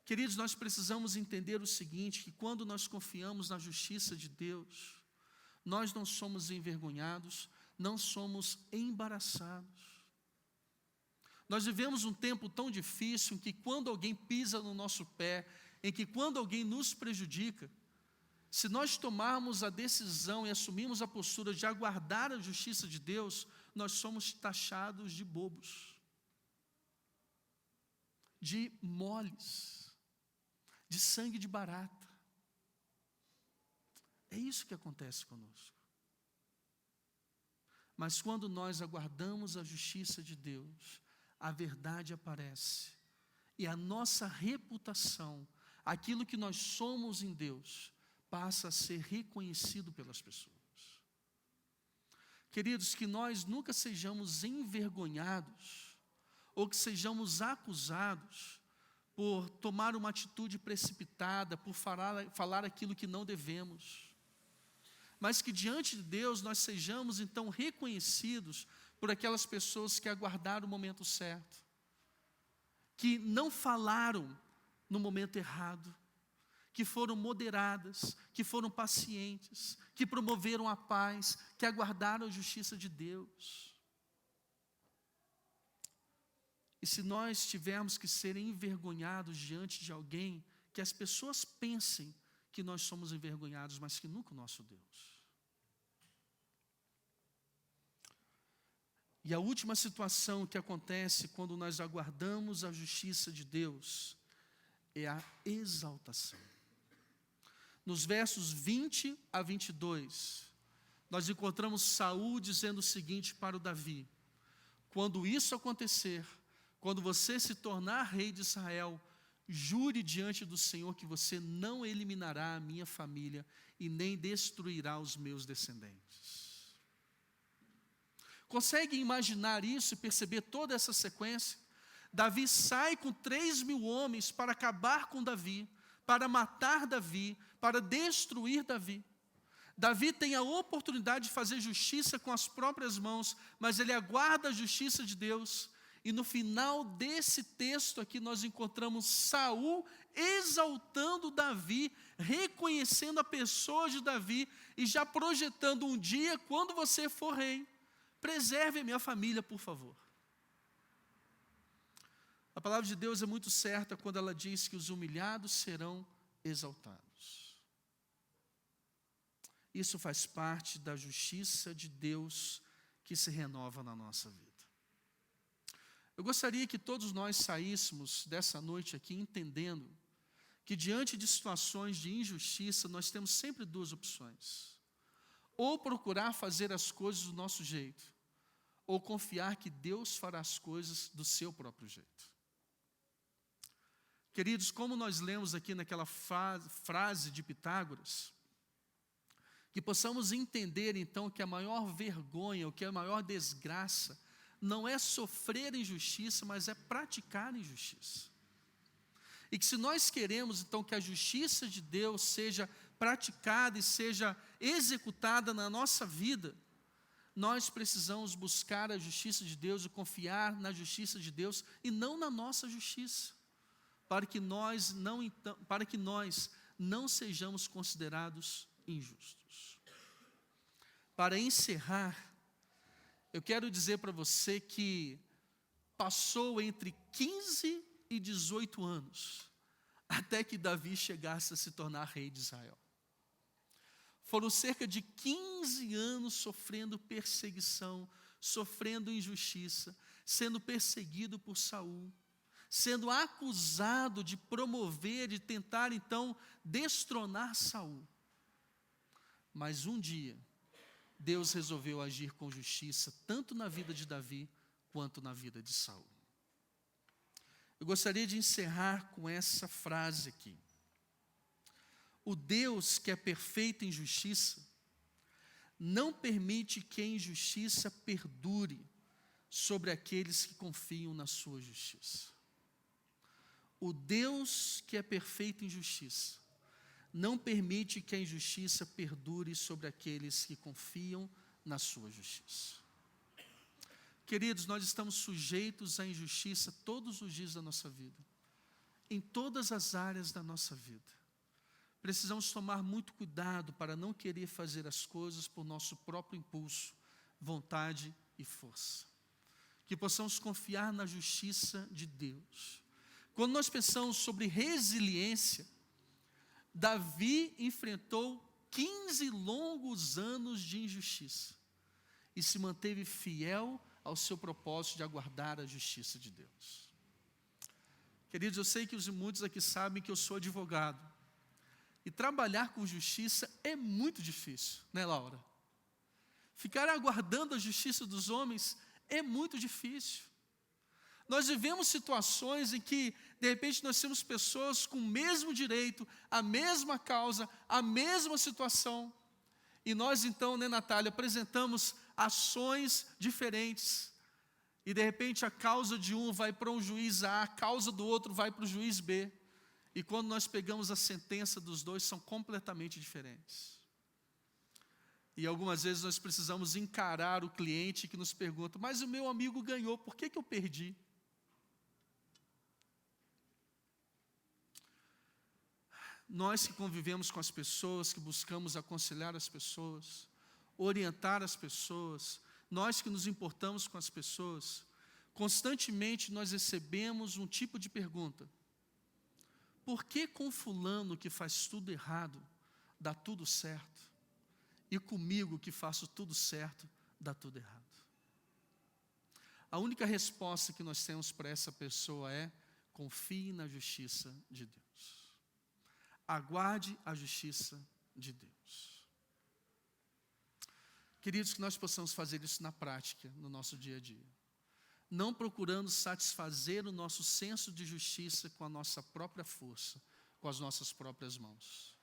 F: Queridos, nós precisamos entender o seguinte, que quando nós confiamos na justiça de Deus, nós não somos envergonhados, não somos embaraçados. Nós vivemos um tempo tão difícil em que quando alguém pisa no nosso pé, em que quando alguém nos prejudica, se nós tomarmos a decisão e assumirmos a postura de aguardar a justiça de Deus, nós somos taxados de bobos, de moles, de sangue de barata. É isso que acontece conosco. Mas quando nós aguardamos a justiça de Deus, a verdade aparece, e a nossa reputação, aquilo que nós somos em Deus, passa a ser reconhecido pelas pessoas. Queridos, que nós nunca sejamos envergonhados, ou que sejamos acusados por tomar uma atitude precipitada, por falar aquilo que não devemos, mas que diante de Deus nós sejamos então reconhecidos por aquelas pessoas que aguardaram o momento certo, que não falaram no momento errado, que foram moderadas, que foram pacientes, que promoveram a paz, que aguardaram a justiça de Deus. E se nós tivermos que ser envergonhados diante de alguém, que as pessoas pensem que nós somos envergonhados, mas que nunca o nosso Deus. E a última situação que acontece quando nós aguardamos a justiça de Deus é a exaltação. Nos versos 20 a 22, nós encontramos Saul dizendo o seguinte para o Davi: quando isso acontecer, quando você se tornar rei de Israel, jure diante do Senhor que você não eliminará a minha família e nem destruirá os meus descendentes. Consegue imaginar isso e perceber toda essa sequência? Davi sai com 3.000 homens para acabar com Davi, para matar Davi, para destruir Davi. Davi tem a oportunidade de fazer justiça com as próprias mãos, mas ele aguarda a justiça de Deus. E no final desse texto aqui nós encontramos Saul exaltando Davi, reconhecendo a pessoa de Davi e já projetando um dia, quando você for rei, preserve a minha família, por favor. A palavra de Deus é muito certa quando ela diz que os humilhados serão exaltados. Isso faz parte da justiça de Deus que se renova na nossa vida. Eu gostaria que todos nós saíssemos dessa noite aqui entendendo que diante de situações de injustiça nós temos sempre duas opções: ou procurar fazer as coisas do nosso jeito, ou confiar que Deus fará as coisas do seu próprio jeito. Queridos, como nós lemos aqui naquela frase de Pitágoras, que possamos entender então que a maior vergonha, o que é a maior desgraça, não é sofrer injustiça, mas é praticar injustiça. E que se nós queremos então que a justiça de Deus seja praticada e seja executada na nossa vida, nós precisamos buscar a justiça de Deus e confiar na justiça de Deus e não na nossa justiça, para que nós não sejamos considerados injustos. Para encerrar, eu quero dizer para você que passou entre 15 e 18 anos até que Davi chegasse a se tornar rei de Israel. Foram cerca de 15 anos sofrendo perseguição, sofrendo injustiça, sendo perseguido por Saul, sendo acusado de promover, de tentar então destronar Saul. Mas um dia, Deus resolveu agir com justiça, tanto na vida de Davi, quanto na vida de Saul. Eu gostaria de encerrar com essa frase aqui. O Deus que é perfeito em justiça, não permite que a injustiça perdure sobre aqueles que confiam na sua justiça. O Deus que é perfeito em justiça, não permite que a injustiça perdure sobre aqueles que confiam na sua justiça. Queridos, nós estamos sujeitos à injustiça todos os dias da nossa vida, em todas as áreas da nossa vida. Precisamos tomar muito cuidado para não querer fazer as coisas por nosso próprio impulso, vontade e força. Que possamos confiar na justiça de Deus. Quando nós pensamos sobre resiliência, Davi enfrentou 15 longos anos de injustiça e se manteve fiel ao seu propósito de aguardar a justiça de Deus. Queridos, eu sei que muitos aqui sabem que eu sou advogado. E trabalhar com justiça é muito difícil, né, Laura? Ficar aguardando a justiça dos homens é muito difícil. Nós vivemos situações em que, de repente, nós temos pessoas com o mesmo direito, a mesma causa, a mesma situação. E nós, então, né, Natália, apresentamos ações diferentes. E, de repente, a causa de um vai para um juiz A, a causa do outro vai para o juiz B. E quando nós pegamos a sentença dos dois, são completamente diferentes. E algumas vezes nós precisamos encarar o cliente que nos pergunta: mas o meu amigo ganhou, por que eu perdi? Nós que convivemos com as pessoas, que buscamos aconselhar as pessoas, orientar as pessoas, nós que nos importamos com as pessoas, constantemente nós recebemos um tipo de pergunta: por que com fulano que faz tudo errado, dá tudo certo, e comigo que faço tudo certo, dá tudo errado? A única resposta que nós temos para essa pessoa é: confie na justiça de Deus. Aguarde a justiça de Deus. Queridos, que nós possamos fazer isso na prática, no nosso dia a dia. Não procurando satisfazer o nosso senso de justiça com a nossa própria força, com as nossas próprias mãos.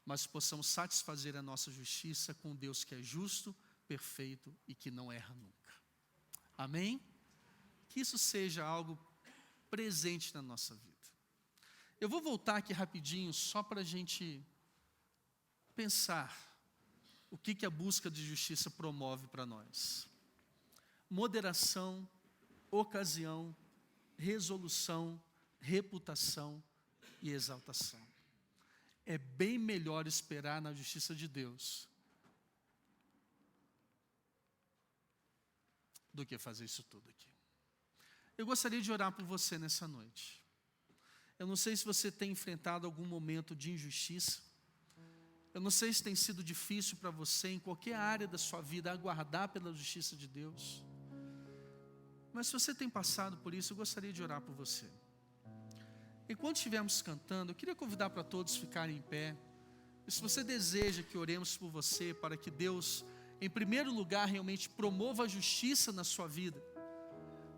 F: Mas possamos satisfazer a nossa justiça com Deus que é justo, perfeito e que não erra nunca. Amém? Que isso seja algo presente na nossa vida. Eu vou voltar aqui rapidinho, só para a gente pensar o que a busca de justiça promove para nós. Moderação, ocasião, resolução, reputação e exaltação. É bem melhor esperar na justiça de Deus do que fazer isso tudo aqui. Eu gostaria de orar por você nessa noite. Eu não sei se você tem enfrentado algum momento de injustiça. Eu não sei se tem sido difícil para você, em qualquer área da sua vida, aguardar pela justiça de Deus. Mas se você tem passado por isso, eu gostaria de orar por você. Enquanto estivermos cantando, eu queria convidar para todos ficarem em pé. E se você deseja que oremos por você, para que Deus, em primeiro lugar, realmente promova a justiça na sua vida,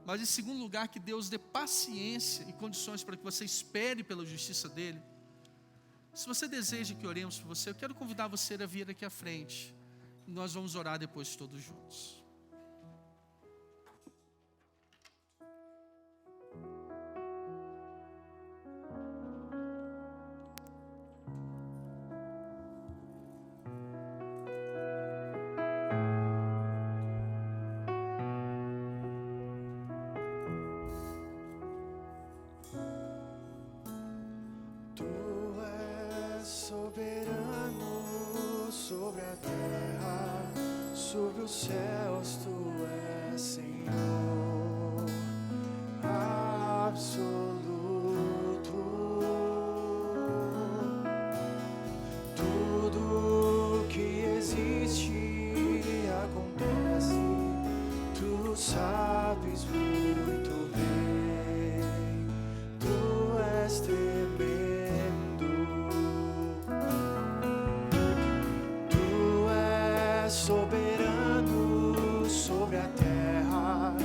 F: mas em segundo lugar, que Deus dê paciência e condições para que você espere pela justiça dEle. Se você deseja que oremos por você, eu quero convidar você a vir aqui à frente. E nós vamos orar depois todos juntos.
C: Sobre a terra, sobre os céus, tu és Senhor absoluto. Tudo que existe acontece, tu sabes muito bem, tu és tremendo. Soberano sobre a terra,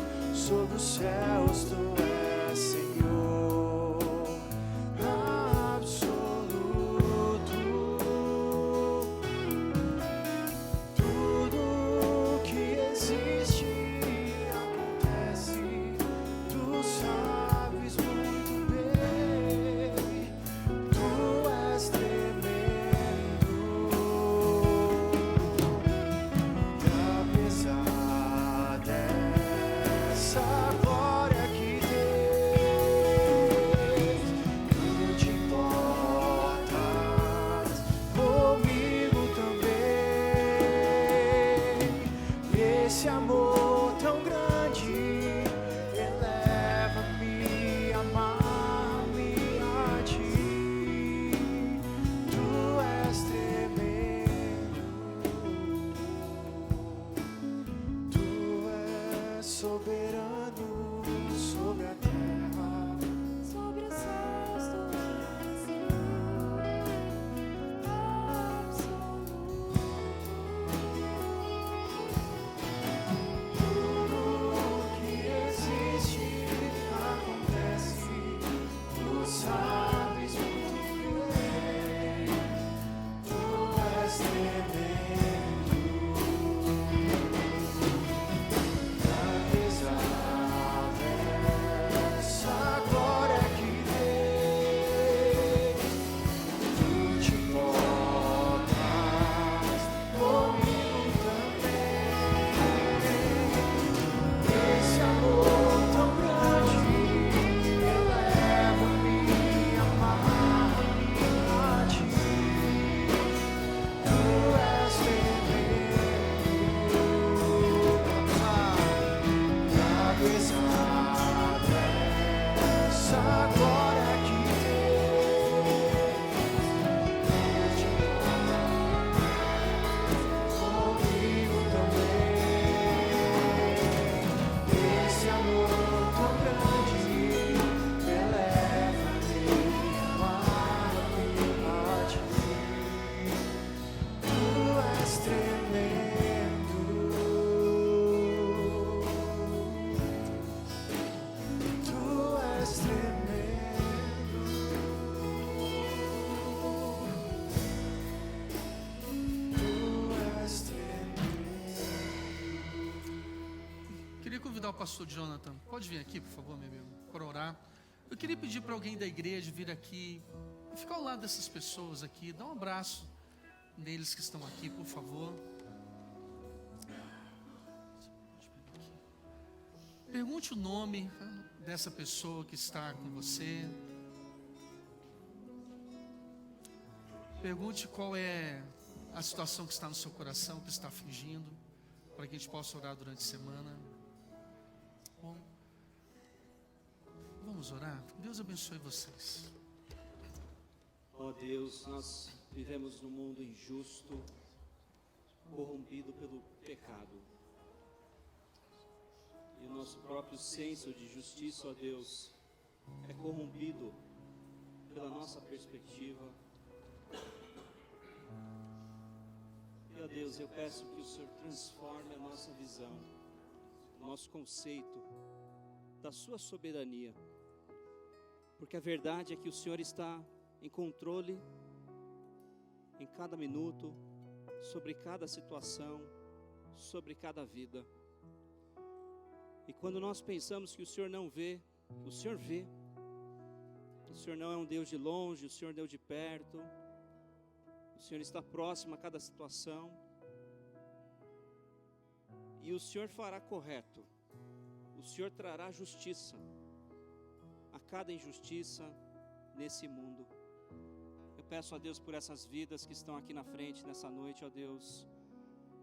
F: convidar o pastor Jonathan. Pode vir aqui, por favor, meu amigo, para orar. Eu queria pedir para alguém da igreja vir aqui e ficar ao lado dessas pessoas aqui. Dá um abraço neles que estão aqui, por favor. Pergunte o nome dessa pessoa que está com você. Pergunte qual é a situação que está no seu coração, que está afligindo, para que a gente possa orar durante a semana. Bom, vamos orar? Deus abençoe vocês.
G: Ó Deus, nós vivemos num mundo injusto, corrompido pelo pecado. E o nosso próprio senso de justiça, ó Deus, é corrompido pela nossa perspectiva. E, ó Deus, eu peço que o Senhor transforme a nossa visão, o nosso conceito da sua soberania. Porque a verdade é que o Senhor está em controle em cada minuto, sobre cada situação, sobre cada vida. E quando nós pensamos que o Senhor não vê, o Senhor vê. O Senhor não é um Deus de longe, o Senhor é um Deus de perto. O Senhor está próximo a cada situação. E o Senhor fará correto. O Senhor trará justiça a cada injustiça nesse mundo. Eu peço a Deus por essas vidas que estão aqui na frente nessa noite, ó Deus.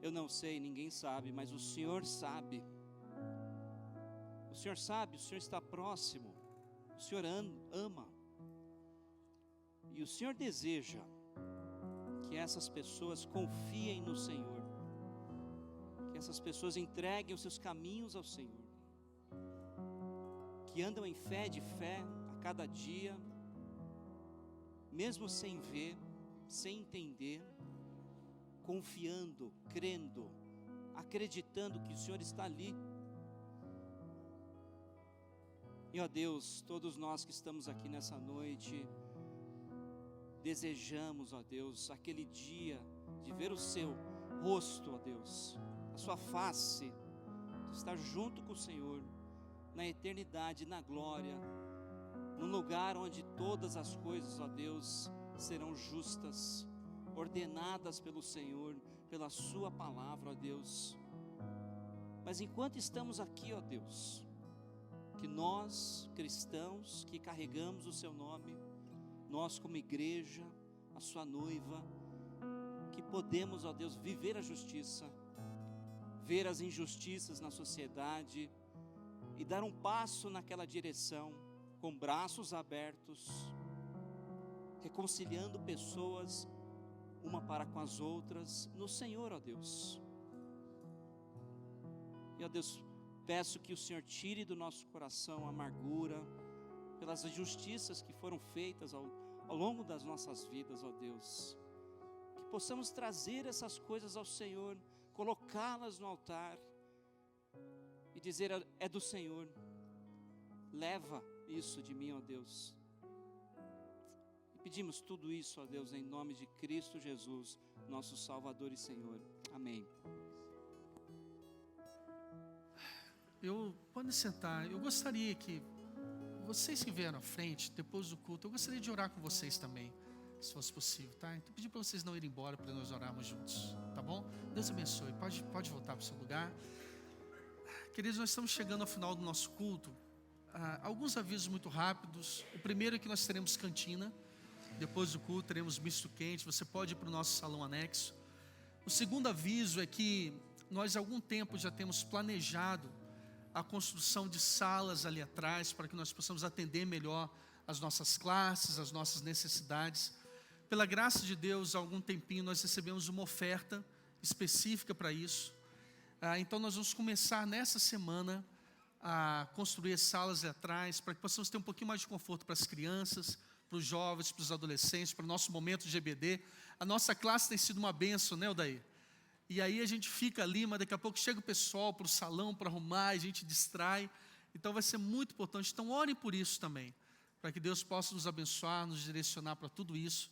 G: Eu não sei, ninguém sabe, mas o Senhor sabe. O Senhor sabe, o Senhor está próximo, o Senhor ama. E o Senhor deseja que essas pessoas confiem no Senhor, que essas pessoas entreguem os seus caminhos ao Senhor, que andam em fé de fé a cada dia, mesmo sem ver, sem entender, confiando, crendo, acreditando que o Senhor está ali. E ó Deus, todos nós que estamos aqui nessa noite, desejamos, ó Deus, aquele dia de ver o seu rosto, ó Deus, a sua face, de estar junto com o Senhor, na eternidade, na glória, num lugar onde todas as coisas, ó Deus, serão justas, ordenadas pelo Senhor, pela sua palavra, ó Deus. Mas enquanto estamos aqui, ó Deus, que nós, cristãos, que carregamos o seu nome, nós como igreja, a sua noiva, que podemos, ó Deus, viver a justiça, ver as injustiças na sociedade e dar um passo naquela direção, com braços abertos, reconciliando pessoas uma para com as outras, no Senhor, ó Deus. E ó Deus, peço que o Senhor tire do nosso coração a amargura pelas injustiças que foram feitas ao longo das nossas vidas, ó Deus. Que possamos trazer essas coisas ao Senhor, colocá-las no altar e dizer: é do Senhor, leva isso de mim, ó Deus. E pedimos tudo isso, ó Deus, em nome de Cristo Jesus, nosso Salvador e Senhor. Amém.
F: Pode sentar. Eu gostaria que vocês que vieram à frente, depois do culto, eu gostaria de orar com vocês também, se fosse possível, tá? Então pedir para vocês não irem embora, para nós orarmos juntos, tá bom? Deus abençoe. Pode voltar para o seu lugar. Queridos, nós estamos chegando ao final do nosso culto. Alguns avisos muito rápidos. O primeiro é que nós teremos cantina. Depois do culto teremos misto quente. Você pode ir para o nosso salão anexo. O segundo aviso é que nós há algum tempo já temos planejado a construção de salas ali atrás, para que nós possamos atender melhor as nossas classes, as nossas necessidades. Pela graça de Deus, há algum tempinho nós recebemos uma oferta específica para isso. Então nós vamos começar nessa semana a construir salas ali atrás, para que possamos ter um pouquinho mais de conforto para as crianças, para os jovens, para os adolescentes, para o nosso momento de EBD. A nossa classe tem sido uma bênção, né, Odair? E aí a gente fica ali, mas daqui a pouco chega o pessoal para o salão para arrumar, a gente distrai. Então vai ser muito importante. Então orem por isso também, para que Deus possa nos abençoar, nos direcionar para tudo isso,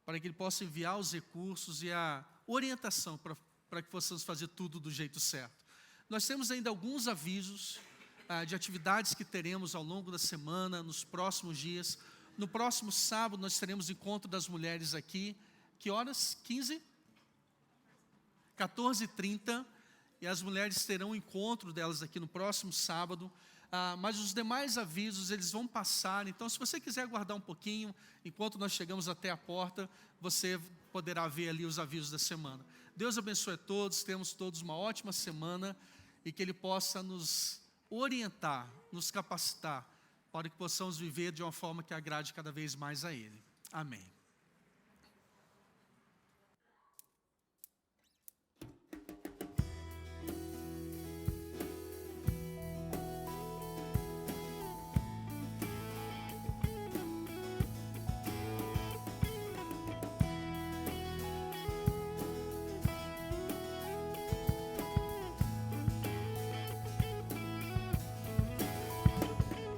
F: para que Ele possa enviar os recursos e a orientação para que possamos fazer tudo do jeito certo. Nós temos ainda alguns avisos. de atividades que teremos ao longo da semana, nos próximos dias. No próximo sábado nós teremos encontro das mulheres aqui. Que horas? 15? 14h30. E as mulheres terão o encontro delas aqui no próximo sábado. Mas os demais avisos, eles vão passar. Então, se você quiser aguardar um pouquinho, enquanto nós chegamos até a porta, você poderá ver ali os avisos da semana. Deus abençoe a todos, temos todos uma ótima semana e que Ele possa nos orientar, nos capacitar, para que possamos viver de uma forma que agrade cada vez mais a Ele. Amém.